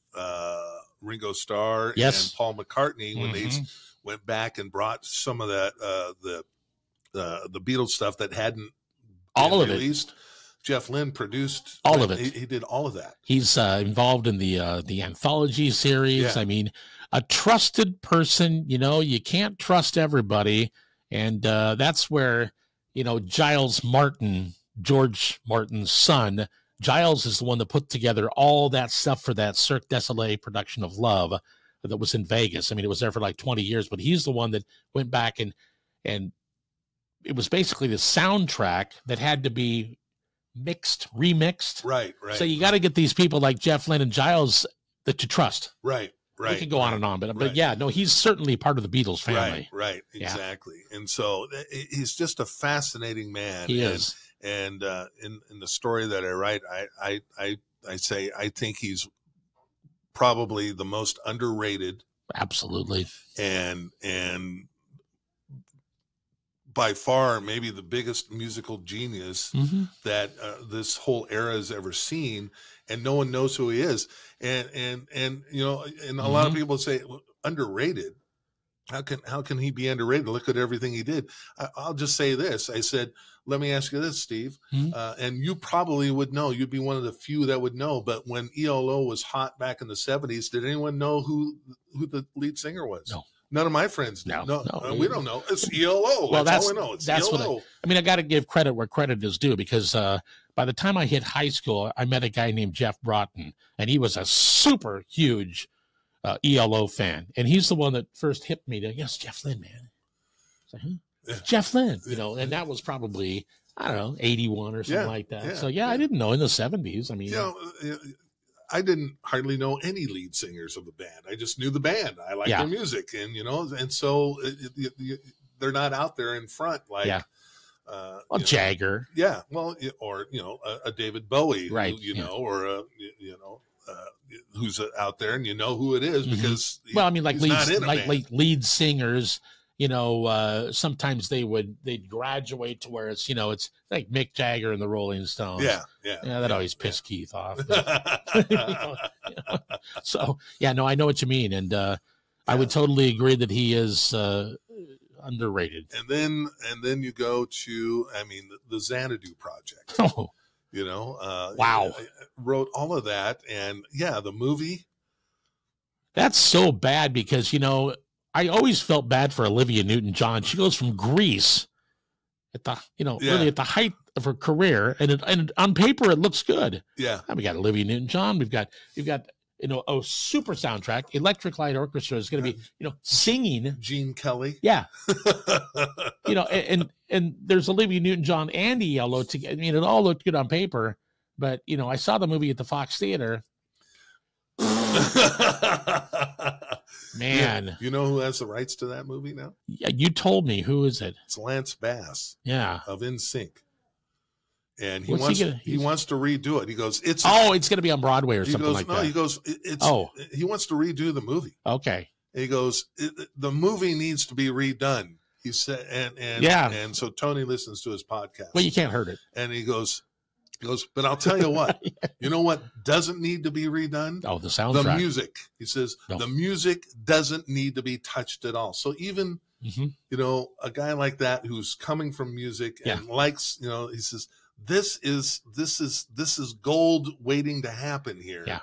Ringo Starr and Paul McCartney when they went back and brought some of that the Beatles stuff that hadn't all been of released. it. Jeff Lynne produced all of it. He did all of that. He's involved in the anthology series. Yeah. I mean, a trusted person. You can't trust everybody, and that's where Giles Martin, George Martin's son. Giles is the one that put together all that stuff for that Cirque du Soleil production of Love that was in Vegas. I mean, it was there for like 20 years, but he's the one that went back and it was basically the soundtrack that had to be remixed. Right. So you got to get these people like Jeff Lynne and Giles that you trust. Right. We can go on and on, but yeah, no, he's certainly part of the Beatles family. Right. Exactly. Yeah. And so he's just a fascinating man. He is. And in the story that I write, I say I think he's probably the most underrated. Absolutely. And by far maybe the biggest musical genius that this whole era has ever seen, and no one knows who he is. And a lot of people say underrated. How can he be underrated? Look at everything he did. I'll just say this. I said, let me ask you this, Steve, and you probably would know. You'd be one of the few that would know. But when ELO was hot back in the 70s, did anyone know who the lead singer was? No. None of my friends do. No, we don't know. It's ELO. Well, that's all we know. It's ELO. I got to give credit where credit is due, because by the time I hit high school, I met a guy named Jeff Broughton, and he was a super huge ELO fan. And he's the one that first hit me to, yes, Jeff Lynne, man. I was like, huh? Jeff Lynne, and that was probably, I don't know, 81 or something like that. So, I didn't know in the 70s. I mean, I didn't hardly know any lead singers of the band. I just knew the band. I liked their music, and and so they're not out there in front like Jagger, or a David Bowie, right? Or who's out there, and who it is because like lead singers. Sometimes they'd graduate to where it's it's like Mick Jagger and the Rolling Stones. That always pissed Keith off. But, So I know what you mean, and I would totally agree that he is underrated. And then you go to the Xanadu Project. Oh, wow! I wrote all of that, and the movie. That's so bad because I always felt bad for Olivia Newton-John. She goes from Grease at the, really at the height of her career, and on paper it looks good. Yeah, and we got Olivia Newton-John. We've got a super soundtrack. Electric Light Orchestra is going to be singing. Gene Kelly. Yeah, and there's Olivia Newton-John and ELO together. I mean, it all looked good on paper, but I saw the movie at the Fox Theater. Man, you know who has the rights to that movie now? Yeah, you told me. Who is it? It's Lance Bass. Yeah, of NSYNC, and he wants to redo it. He goes, it's going to be on Broadway or something like that. He goes, he wants to redo the movie. Okay, and he goes, the movie needs to be redone. He said, and so Tony listens to his podcast. Well, you can't hurt it. And he goes, but I'll tell you what, you know what doesn't need to be redone? Oh, the soundtrack. The music. He says, the music doesn't need to be touched at all. So even, a guy like that who's coming from music and likes, he says, this is gold waiting to happen here. Yeah.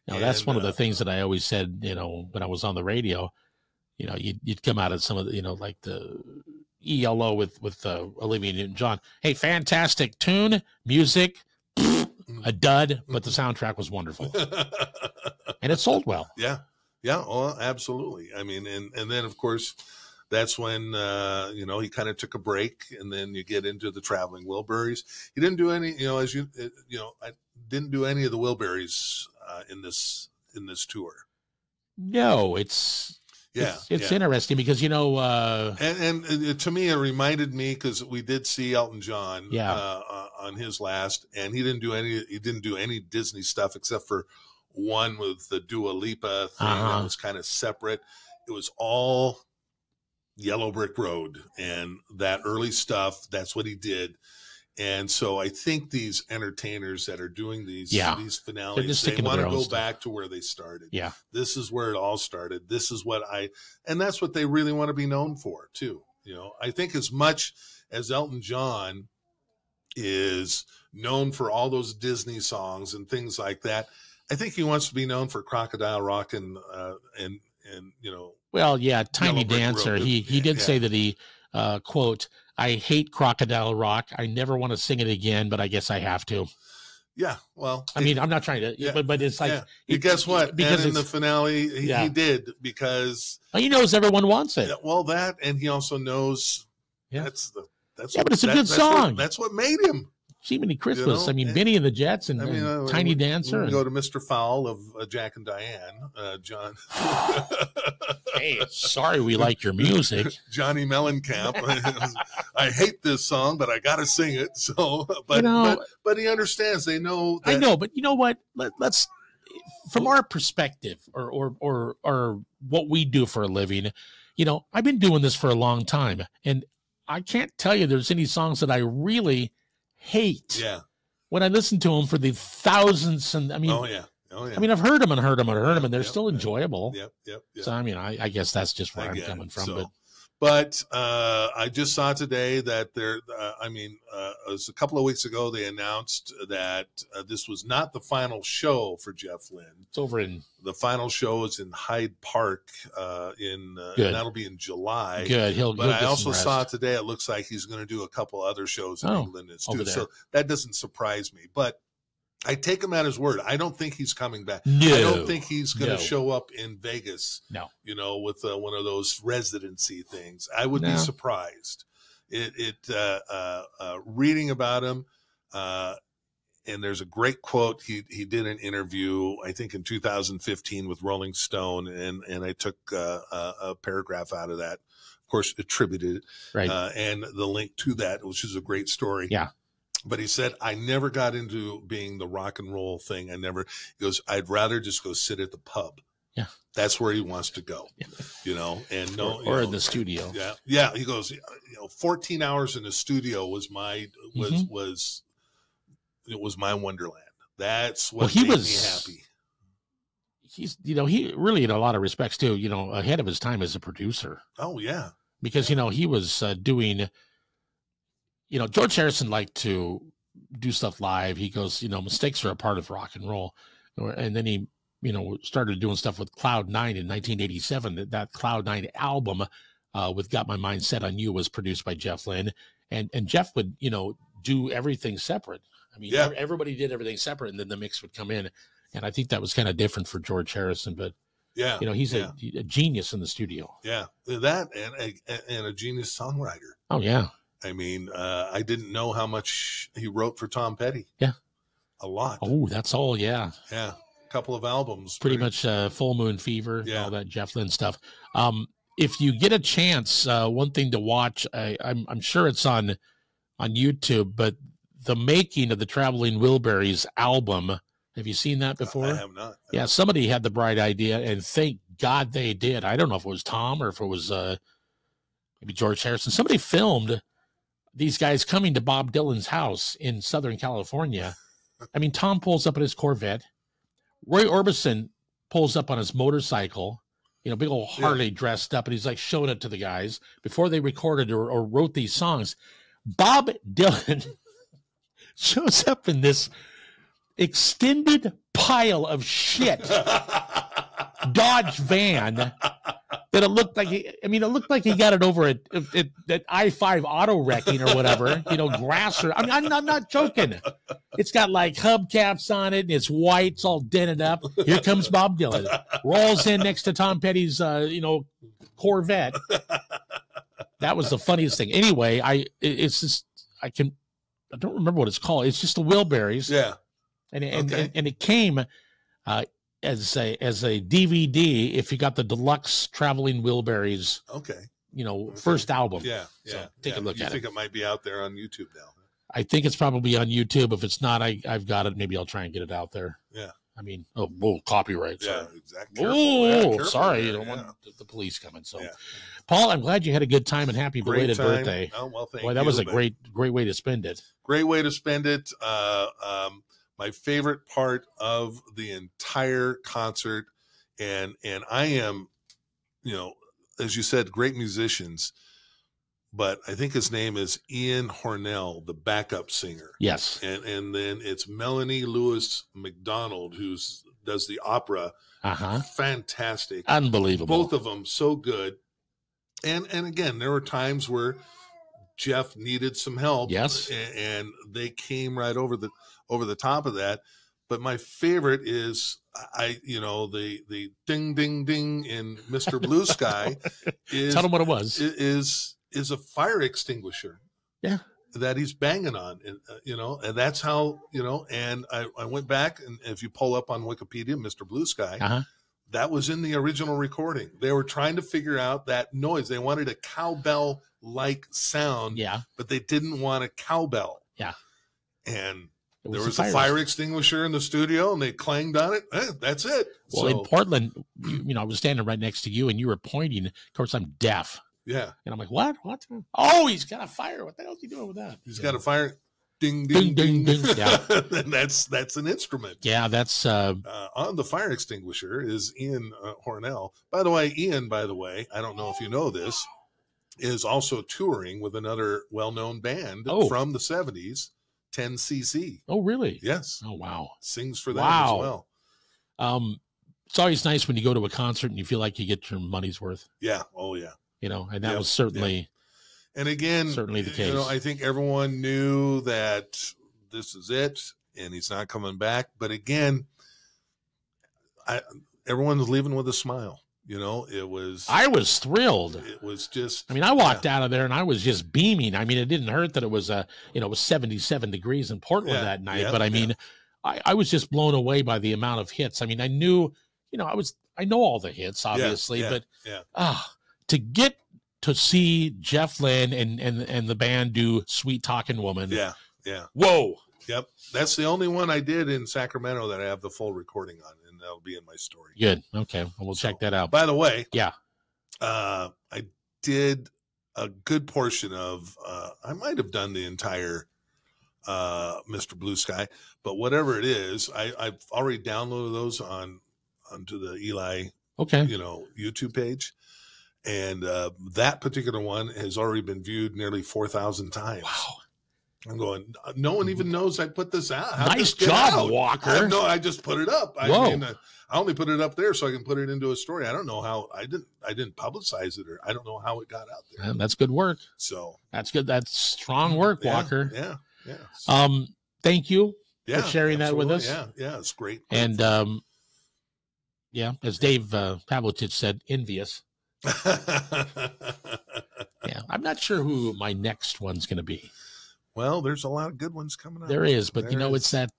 That's one of the things that I always said, when I was on the radio, you'd come out of some of the, like the ELO with Olivia Newton-John. Hey, fantastic tune, music, a dud, but the soundtrack was wonderful. And it sold well. Yeah. Oh, absolutely. I mean, and then of course, that's when, he kind of took a break, and then you get into the Traveling Wilburys. He didn't do any, I didn't do any of the Wilburys in this tour. No, it's interesting because and to me it reminded me, because we did see Elton John on his last, and he didn't do any Disney stuff except for one with the Dua Lipa thing that was kind of separate. It was all Yellow Brick Road and that early stuff. That's what he did. And so I think these entertainers that are doing these finales, they want to go back to where they started. Yeah. This is where it all started. This is what and that's what they really want to be known for too. You know, I think as much as Elton John is known for all those Disney songs and things like that, I think he wants to be known for Crocodile Rock and you know. Well, yeah, Tiny Dancer. He did say that he quote, "I hate Crocodile Rock. I never want to sing it again, but I guess I have to." Yeah, well, I mean, I'm not trying to, but it's like, guess what? Because in the finale, he did because he knows everyone wants it. Well, that, and he also knows but it's a good song. That's what made him. Jiminy Christmas. You know? I mean, Benny and the Jets and, Tiny Dancer. We go to Mr. Fowl of Jack and Diane, John. Hey, sorry we like your music. Johnny Mellencamp. I hate this song, but I got to sing it. So, but he understands. They know. I know, but you know what? Let's, from our perspective, or what we do for a living. You know, I've been doing this for a long time, and I can't tell you there's any songs that I really hate. Yeah. When I listen to them for the thousands, and I mean, I mean, I've heard them, and they're still enjoyable. Yep. So I mean, I guess that's just where I'm coming from. But I just saw today that it was a couple of weeks ago they announced that this was not the final show for Jeff Lynne. It's over in the final show is in Hyde Park and that'll be in July. Good. But I also saw today it looks like he's going to do a couple other shows in England and stuff. So that doesn't surprise me. But I take him at his word. I don't think he's coming back. No. I don't think he's going to show up in Vegas. No. You know, with one of those residency things. I would be surprised. Reading about him, and there's a great quote. He did an interview, I think in 2015 with Rolling Stone, and I took a paragraph out of that. Of course, attributed it, right, and the link to that, which is a great story. Yeah. But he said, I never got into being the rock and roll thing. He goes, I'd rather just go sit at the pub. Yeah. That's where he wants to go, you know, and or in the studio. Yeah. Yeah. He goes, 14 hours in the studio was my wonderland. That's what made me happy. He's, he really, in a lot of respects too, ahead of his time as a producer. Oh yeah. Because, he was doing, George Harrison liked to do stuff live. He goes, mistakes are a part of rock and roll. And then he, started doing stuff with Cloud 9 in 1987. That Cloud 9 album with Got My Mind Set on You was produced by Jeff Lynne. And Jeff would, do everything separate. I mean, everybody did everything separate, and then the mix would come in. And I think that was kind of different for George Harrison. But, he's a genius in the studio. Yeah, that and a genius songwriter. Oh, yeah. I mean, I didn't know how much he wrote for Tom Petty. Yeah. A lot. Oh, that's all. Yeah. Yeah. A couple of albums. Pretty much Full Moon Fever, all that Jeff Lynne stuff. If you get a chance, one thing to watch, I'm sure it's on YouTube, but the making of the Traveling Wilburys album. Have you seen that before? I have not. Yeah. Somebody had the bright idea, and thank God they did. I don't know if it was Tom or if it was maybe George Harrison. Somebody filmed these guys coming to Bob Dylan's house in Southern California. I mean, Tom pulls up in his Corvette. Roy Orbison pulls up on his motorcycle, big old Harley dressed up, and he's like showing it to the guys before they recorded or wrote these songs. Bob Dylan shows up in this extended pile of shit Dodge van that it looked like he got it over at I-5 auto wrecking or whatever, grass or, I'm not joking. It's got like hubcaps on it and it's white, it's all dented up. Here comes Bob Dylan. Rolls in next to Tom Petty's, Corvette. That was the funniest thing. Anyway, I don't remember what it's called. It's just the Wilburys. Yeah. And it came, as a DVD if you got the deluxe Traveling Wilburys. Okay. First album. Yeah. So take a look at it. You think it might be out there on YouTube now? I think it's probably on YouTube. If it's not, I've got it. Maybe I'll try and get it out there. Yeah. I mean, oh, whoa, copyright. Yeah, Sorry. exactly. Oh, sorry. You don't want the police coming. So, Paul, I'm glad you had a good time and happy belated birthday. Oh, well, thank you. Boy, that was a great way to spend it. Great way to spend it. My favorite part of the entire concert, and I am, as you said, great musicians, but I think his name is Ian Hornell, the backup singer. Yes. And then it's Melanie Lewis McDonald, who does the opera. Fantastic. Unbelievable. Both of them so good. And again, there were times where Jeff needed some help. Yes. And they came right over the top of that. But my favorite is the ding ding ding in Mr. Blue Sky is tell them what it was. Is a fire extinguisher. Yeah. That he's banging on, and that's how, and I went back, and if you pull up on Wikipedia, Mr. Blue Sky, that was in the original recording. They were trying to figure out that noise. They wanted a cowbell-like sound, but they didn't want a cowbell. Yeah. And there was a fire extinguisher in the studio, and they clanged on it. That's it. Well, in Portland, I was standing right next to you, and you were pointing. Of course, I'm deaf. Yeah. And I'm like, what? Oh, he's got a fire. What the hell is he doing with that? He's got a fire. Ding, ding, ding, ding. Yeah. And that's an instrument. Yeah, that's... on the fire extinguisher is Ian Hornell. By the way, I don't know if you know this, is also touring with another well-known band from the 70s, 10cc. Oh, really? Yes. Oh, wow. Sings for them as well. It's always nice when you go to a concert and you feel like you get your money's worth. Yeah. Oh, yeah. And that was certainly, and again, certainly the case. I think everyone knew that this is it, and he's not coming back. But again, everyone was leaving with a smile. It was. I was thrilled. It was just. I walked out of there and I was just beaming. It didn't hurt that it was it was 77 degrees in Portland that night. But I was just blown away by the amount of hits. I knew, I know all the hits, obviously, but to get to see Jeff Lynne and the band do Sweet Talking Woman. Yeah. Yeah. Whoa. Yep. That's the only one I did in Sacramento that I have the full recording on, and that'll be in my story. Good. Okay. Well, we'll check that out. By the way. Yeah. I did a good portion of, I might have done the entire Mr. Blue Sky, but whatever it is, I've already downloaded those onto the Eli, YouTube page. And that particular one has already been viewed nearly 4,000 times. Wow. I'm going, no one even knows I put this out. Nice job, Walker. No, I just put it up. I only put it up there so I can put it into a story. I don't know how I didn't publicize it, or I don't know how it got out there. Yeah, that's good work. So that's good. That's strong work, Walker. Yeah. Yeah. Thank you for sharing that with us. Yeah. Yeah. It's great. And as Dave Pavlovich said, envious. Yeah, I'm not sure who my next one's going to be. Well, there's a lot of good ones coming up. There is, but it's that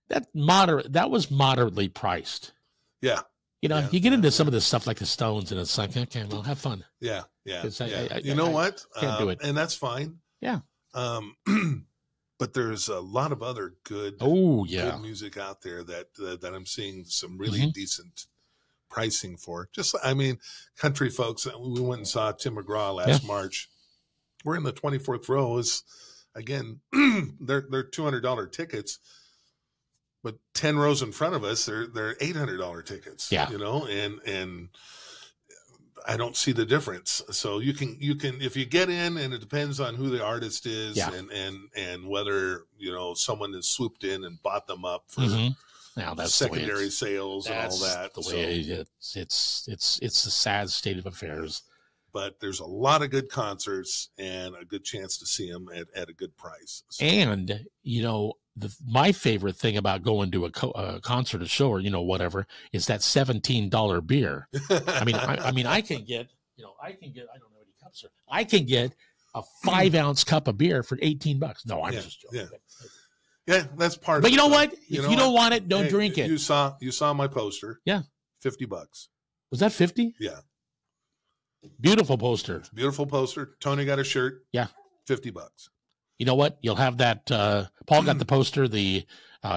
that was moderately priced. Yeah. You get into some of this stuff like the Stones, and it's like, okay, well, have fun. Yeah. Yeah. You know what? Can't do it, and that's fine. Yeah. But there's a lot of other good music out there that I'm seeing some really decent pricing for. Just, country folks. We went and saw Tim McGraw last March. We're in the 24th row. Is again, they're $200 tickets, but 10 rows in front of us, they're $800 tickets. Yeah, and I don't see the difference. So you can if you get in, and it depends on who the artist is, and whether someone has swooped in and bought them up for now that's secondary sales and all that. The way it's a sad state of affairs. But there's a lot of good concerts and a good chance to see them at a good price. So. And my favorite thing about going to a concert, a show, or whatever, is that $17 beer. I can get I don't know any cups are. I can get a 5-ounce cup of beer for $18. No, I'm just joking. Yeah, that's part. But you know what? If you don't want it, don't drink it. You saw my poster. Yeah, $50. Was that 50? Yeah. Beautiful poster. Beautiful poster. Tony got a shirt. Yeah. $50. You know what? You'll have that. Paul got the poster, the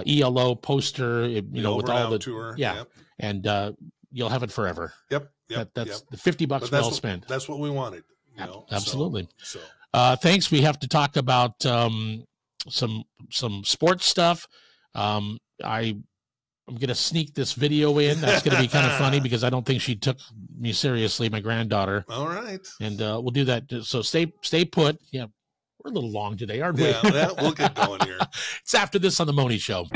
ELO poster, with all the tour. Yeah. Yep. And you'll have it forever. Yep. That's the $50 well spent. That's what we wanted. Absolutely. So. Thanks. We have to talk about some sports stuff. I'm going to sneak this video in. That's going to be kind of funny because I don't think she took me seriously, my granddaughter. All right. And we'll do that. So stay put. Yeah, we're a little long today, aren't we? Yeah, we'll get going here. It's after this on the Mohney Show.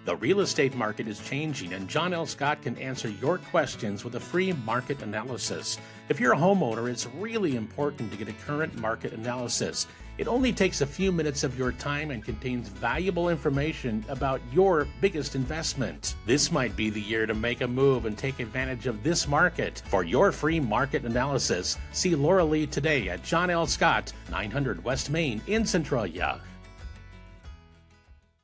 The real estate market is changing, and John L. Scott can answer your questions with a free market analysis. If you're a homeowner, it's really important to get a current market analysis. It only takes a few minutes of your time and contains valuable information about your biggest investment. This might be the year to make a move and take advantage of this market. For your free market analysis, see Laura Lee today at John L. Scott, 900 West Main in Centralia.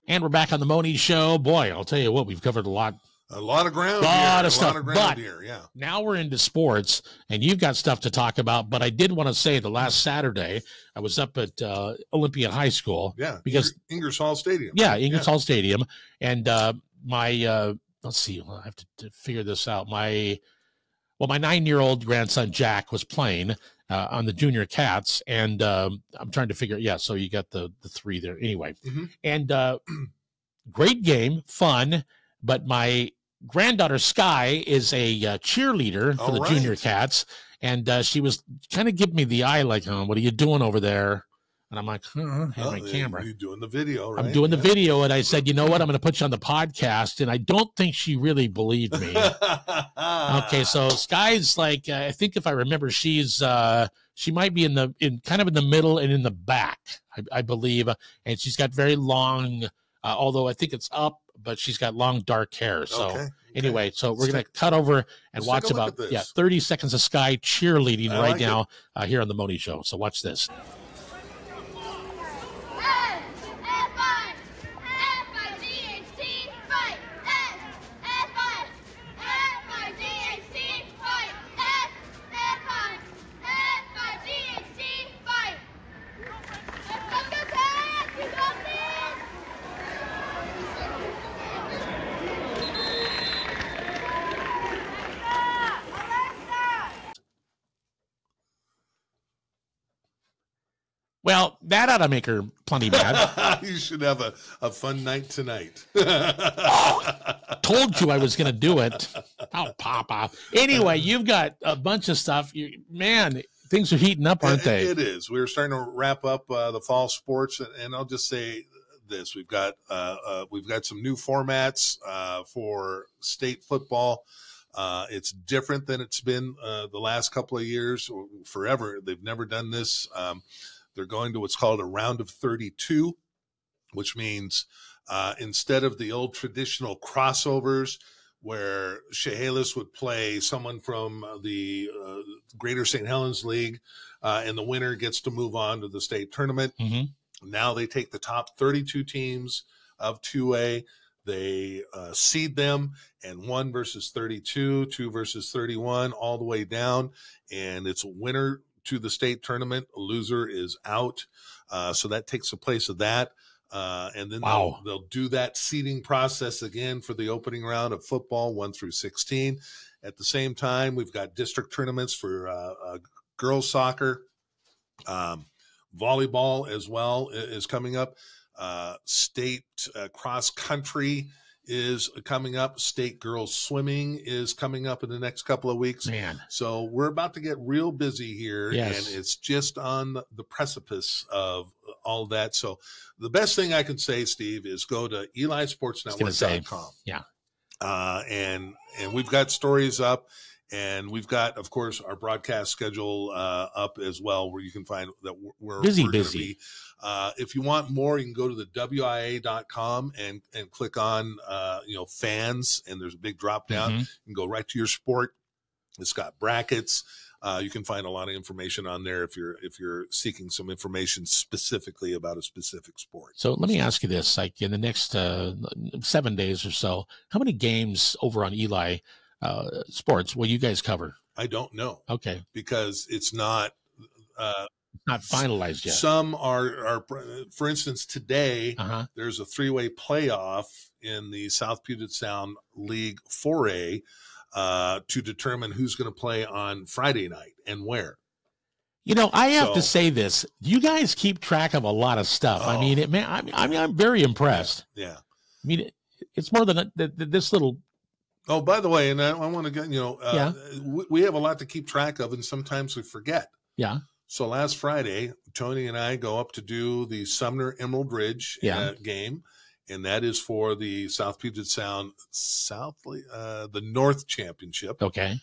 And we're back on the Mohney Show. Boy, I'll tell you what, we've covered a lot of ground. Yeah. Now we're into sports, and you've got stuff to talk about. But I did want to say the last Saturday, I was up at Olympia High School. Yeah, because Ingersoll Stadium. Yeah, Ingersoll Stadium. And my let's see, I have to figure this out. My 9-year-old grandson Jack was playing on the junior cats, and I'm trying to figure. Yeah, so you got the 3 there anyway. Mm-hmm. And great game, fun. But my granddaughter Sky is a cheerleader for the junior cats, and she was kind of giving me the eye, like, "What are you doing over there?" And I'm like, I have my camera. You're doing the video, right? I'm doing the video, and I said, "You know what? I'm going to put you on the podcast." And I don't think she really believed me. Okay, so Sky's like, I think if I remember, she's she might be in kind of in the middle and in the back, I believe, and she's got very long. Although I think it's up, but she's got long dark hair. So anyway, so we're going to cut over and watch about 30 seconds of Sky cheerleading right now here on the Mohney Show. So watch this. Well, that ought to make her plenty mad. You should have a fun night tonight. Told you I was going to do it. Oh, Papa. Anyway, you've got a bunch of stuff. Man, things are heating up, aren't they? It is. We're starting to wrap up the fall sports, and I'll just say this: we've got some new formats for state football. It's different than it's been the last couple of years, or forever. They've never done this. They're going to what's called a round of 32, which means instead of the old traditional crossovers where Chehalis would play someone from the Greater St. Helens League, and the winner gets to move on to the state tournament. Mm-hmm. Now they take the top 32 teams of 2A, they seed them, and 1 versus 32, 2 versus 31, all the way down, and it's a winner to the state tournament. A loser is out. So that takes the place of that. And then they'll do that seeding process again for the opening round of football, 1 through 16. At the same time, we've got district tournaments for girls soccer. Volleyball as well is coming up. State cross country is coming up. State girls swimming is coming up in the next couple of weeks. Man. So we're about to get real busy here, yes. And it's just on the precipice of all that. So the best thing I can say, Steve, is go to EliSportsNetwork.com. Yeah. And we've got stories up, And we've got, of course, our broadcast schedule up as well, where you can find that we're busy. Gonna be. If you want more, you can go to the WIA.com and click on, fans, and there's a big drop down. You can go right to your sport. It's got brackets. You can find a lot of information on there if you're seeking some information specifically about a specific sport. So let me ask you this: like in the next 7 days or so, how many games over on Eli Sports will you guys cover? I don't know. Okay, because it's not finalized yet. Some are for instance, today there's a 3-way playoff in the South Puget Sound League 4A. To determine who's going to play on Friday night and where. I have to say this. You guys keep track of a lot of stuff. I mean, I'm very impressed. Yeah. I mean, it's more than this little. Oh, by the way, and I want to get, we have a lot to keep track of, and sometimes we forget. Yeah. So last Friday, Tony and I go up to do the Sumner Emerald Ridge game. And that is for the South Puget Sound the North Championship. Okay.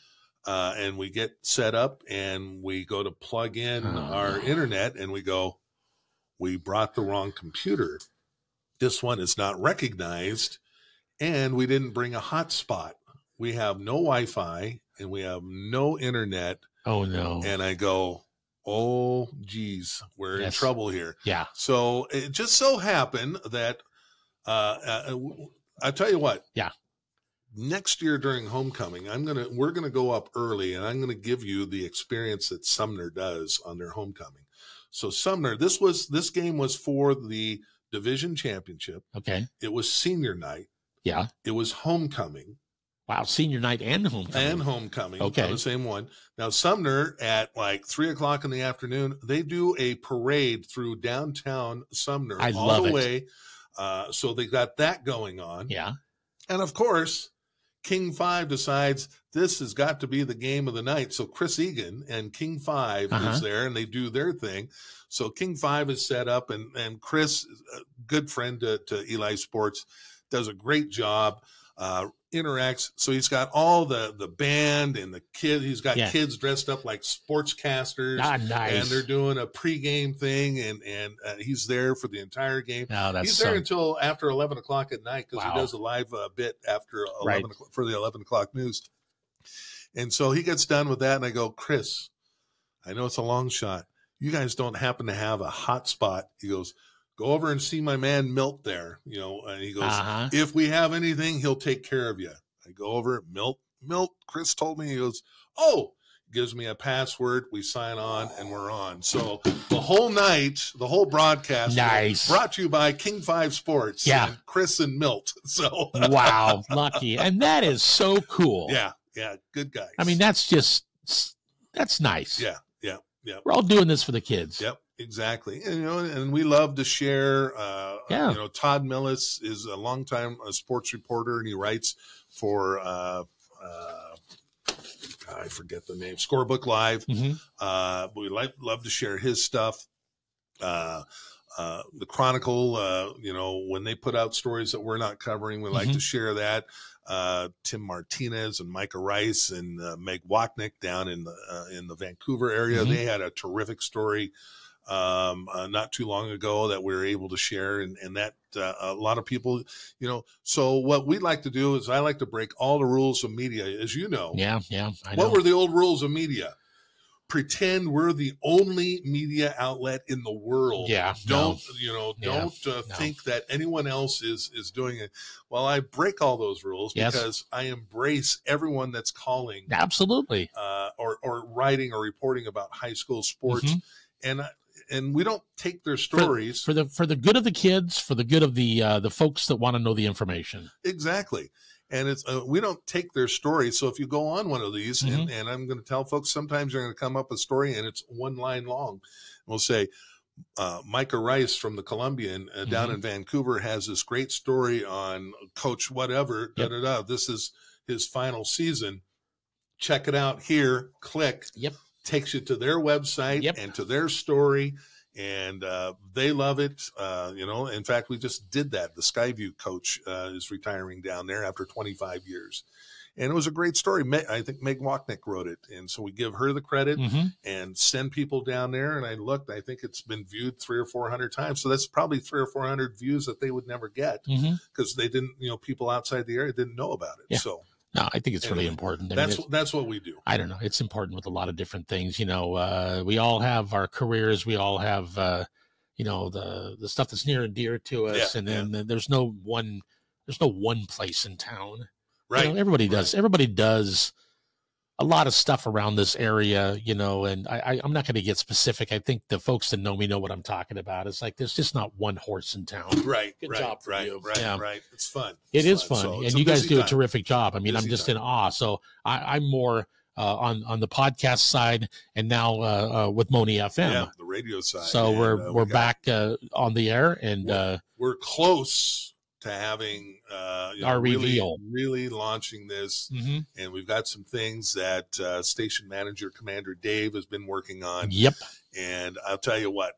And we get set up and we go to plug in our internet and we brought the wrong computer. This one is not recognized, and we didn't bring a hotspot. We have no Wi-Fi and we have no internet. Oh, no. And I go, oh, geez, we're in trouble here. Yeah. So it just so happened that I tell you what. Yeah. Next year during homecoming, we're gonna go up early, and I'm gonna give you the experience that Sumner does on their homecoming. So Sumner, this game was for the division championship. Okay. It was senior night. Yeah. It was homecoming. Wow, senior night and homecoming. Okay. On the same one. Now Sumner at like 3:00 in the afternoon, they do a parade through downtown Sumner all the way. So they got that going on. Yeah. And of course, King 5 decides this has got to be the game of the night. So Chris Egan and King 5 is there, and they do their thing. So King 5 is set up, and Chris, a good friend to Eli Sports, does a great job. Interacts. So he's got all the band and the kids. He's got kids dressed up like sportscasters. Nice. And they're doing a pregame thing, and he's there for the entire game. He's there until after 11 o'clock at night because he does a live bit after 11 o'clock for the 11 o'clock news. And so he gets done with that, and I go, Chris, I know it's a long shot. You guys don't happen to have a hot spot? He goes, go over and see my man Milt there, and he goes, if we have anything, he'll take care of you. I go over, Milt, Chris told me, he goes, gives me a password. We sign on and we're on. So the whole night, the whole broadcast brought to you by King 5 Sports. Yeah. And Chris and Milt. So wow, lucky. And that is so cool. Yeah. Good guys. I mean, that's nice. Yeah. We're all doing this for the kids. Yep. Exactly. And we love to share. Todd Millis is a longtime sports reporter, and he writes for, I forget the name, Scorebook Live. We love to share his stuff. The Chronicle, when they put out stories that we're not covering, we like to share that. Tim Martinez and Micah Rice and Meg Wachnick down in the Vancouver area. They had a terrific story not too long ago that we were able to share, and that a lot of people, so what we like to do is I like to break all the rules of media, as you know. Yeah, I know. What were the old rules of media? Pretend we're the only media outlet in the world. Yeah. Don't think that anyone else is doing it. Well, I break all those rules because I embrace everyone that's calling. Absolutely. Or writing or reporting about high school sports. And we don't take their stories for the good of the kids, for the good of the folks that want to know the information. Exactly. And it's we don't take their stories. So if you go on one of these, and I'm going to tell folks, sometimes you're going to come up with a story and it's one line long. We'll say, Micah Rice from the Columbian down in Vancouver has this great story on Coach whatever. This is his final season. Check it out here. Click. Yep. Takes you to their website and to their story. and they love it. You know, in fact, we just did that. The Skyview coach is retiring down there after 25 years. And it was a great story. I think Meg Wachnick wrote it. And so we give her the credit and send people down there. And I looked, I think it's been viewed 300 or 400 times. So that's probably 300 or 400 views that they would never get because they didn't, you know, people outside the area didn't know about it. Yeah. So no, I think it's really important. I mean, that's what we do. I don't know. It's important with a lot of different things. You know, we all have our careers. We all have, you know, the stuff that's near and dear to us. And then there's no one place in town. Right. You know, everybody does a lot of stuff around this area, you know, and I'm not going to get specific. I think the folks that know me know what I'm talking about. It's like, there's just not one horse in town. Right. Good job for you. Right. It's fun. It is fun. So and you guys do a terrific job. I mean, busy I'm just time. in awe. So I'm more on the podcast side and now with Mohney FM. Yeah, the radio side. So and, we're back on the air and we're close to having our reveal, really launching this, and we've got some things that station manager Commander Dave has been working on. Yep. And I'll tell you what,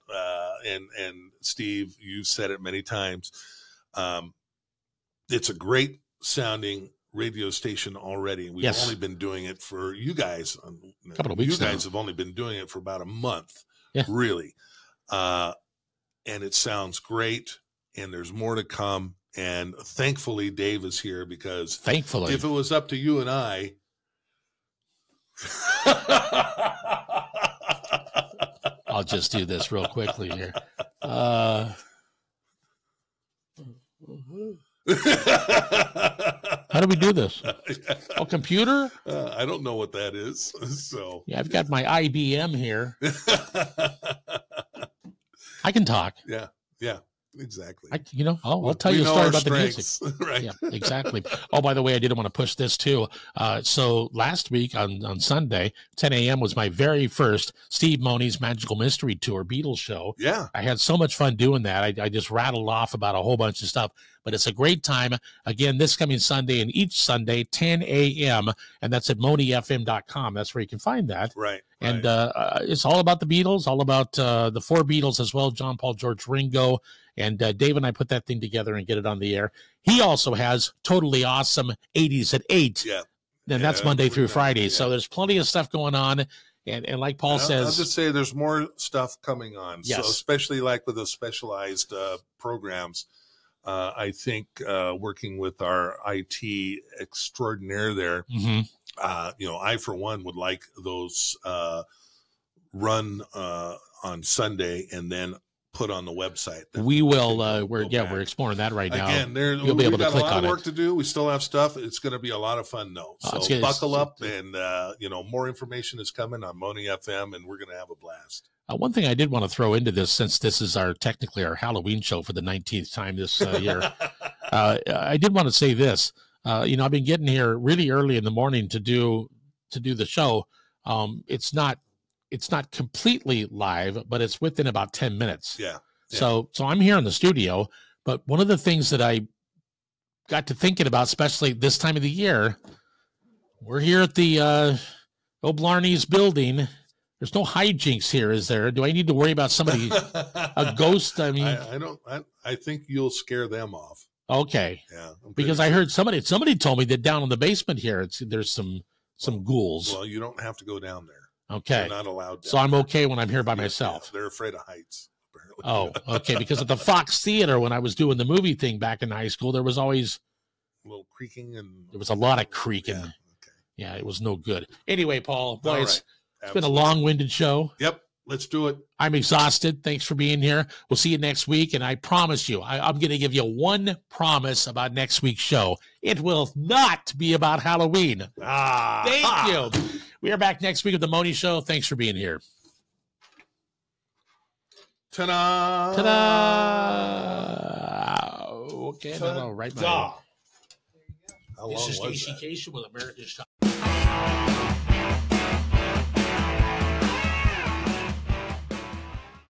and Steve, you've said it many times. It's a great sounding radio station already. We've only been doing it for you guys. A couple of weeks. You guys have only been doing it for about a month, really, and it sounds great. And there's more to come. And thankfully, Dave is here because thankfully, if it was up to you and I, I'll just do this real quickly here. How do we do this? A computer? I don't know what that is. So yeah, I've got my IBM here. I can talk. Yeah. Exactly. I'll tell you a story about the music. Right. Yeah, exactly. Oh, by the way, I didn't want to push this too. So last week on Sunday, 10 a.m. was my very first Steve Mohney's Magical Mystery Tour Beatles show. Yeah. I had so much fun doing that. I just rattled off about a whole bunch of stuff, but it's a great time. Again, this coming Sunday and each Sunday, 10 a.m. And that's at mohneyfm.com. That's where you can find that. Right. And it's all about the Beatles, all about the four Beatles as well, John, Paul, George, Ringo. And Dave and I put that thing together and get it on the air. He also has Totally Awesome 80s at 8. Yeah. And that's Monday through Friday. So there's plenty of stuff going on. And like Paul says. I'll just say there's more stuff coming on. Yes. So especially like with the specialized programs. I think working with our IT extraordinaire there, I, for one, would like those run on Sunday and then put on the website. We will. We're exploring that right now. Again, you'll be able to click on it. A lot of work to do. We still have stuff. It's going to be a lot of fun, though. So buckle up, and more information is coming on Mohney FM, and we're going to have a blast. One thing I did want to throw into this, since this is technically our Halloween show for the 19th time this year, I did want to say this. I've been getting here really early in the morning to do the show. It's not completely live, but it's within about 10 minutes. Yeah. So I'm here in the studio, but one of the things that I got to thinking about, especially this time of the year, we're here at the O'Blarney's building. There's no hijinks here, is there? Do I need to worry about somebody, a ghost? I mean, I think you'll scare them off. Okay. Yeah. Because I heard somebody told me that down in the basement here, there's some ghouls. Well, you don't have to go down there. Okay. You're not allowed. So I'm okay when I'm here by myself. Yeah, they're afraid of heights, apparently. Oh, okay. Because at the Fox Theater, when I was doing the movie thing back in high school, there was always a little creaking and there was a lot of creaking. Yeah, okay. Yeah, it was no good. Anyway, Paul, boy, it's been a Absolutely. long-winded show. Yep. Let's do it. I'm exhausted. Thanks for being here. We'll see you next week. And I promise you, I'm going to give you one promise about next week's show. It will not be about Halloween. Thank you. We are back next week with the Mohney Show. Thanks for being here. Ta-da! Ta-da! Okay, no, right. How long This is was Casey that? Kasem with America's Top.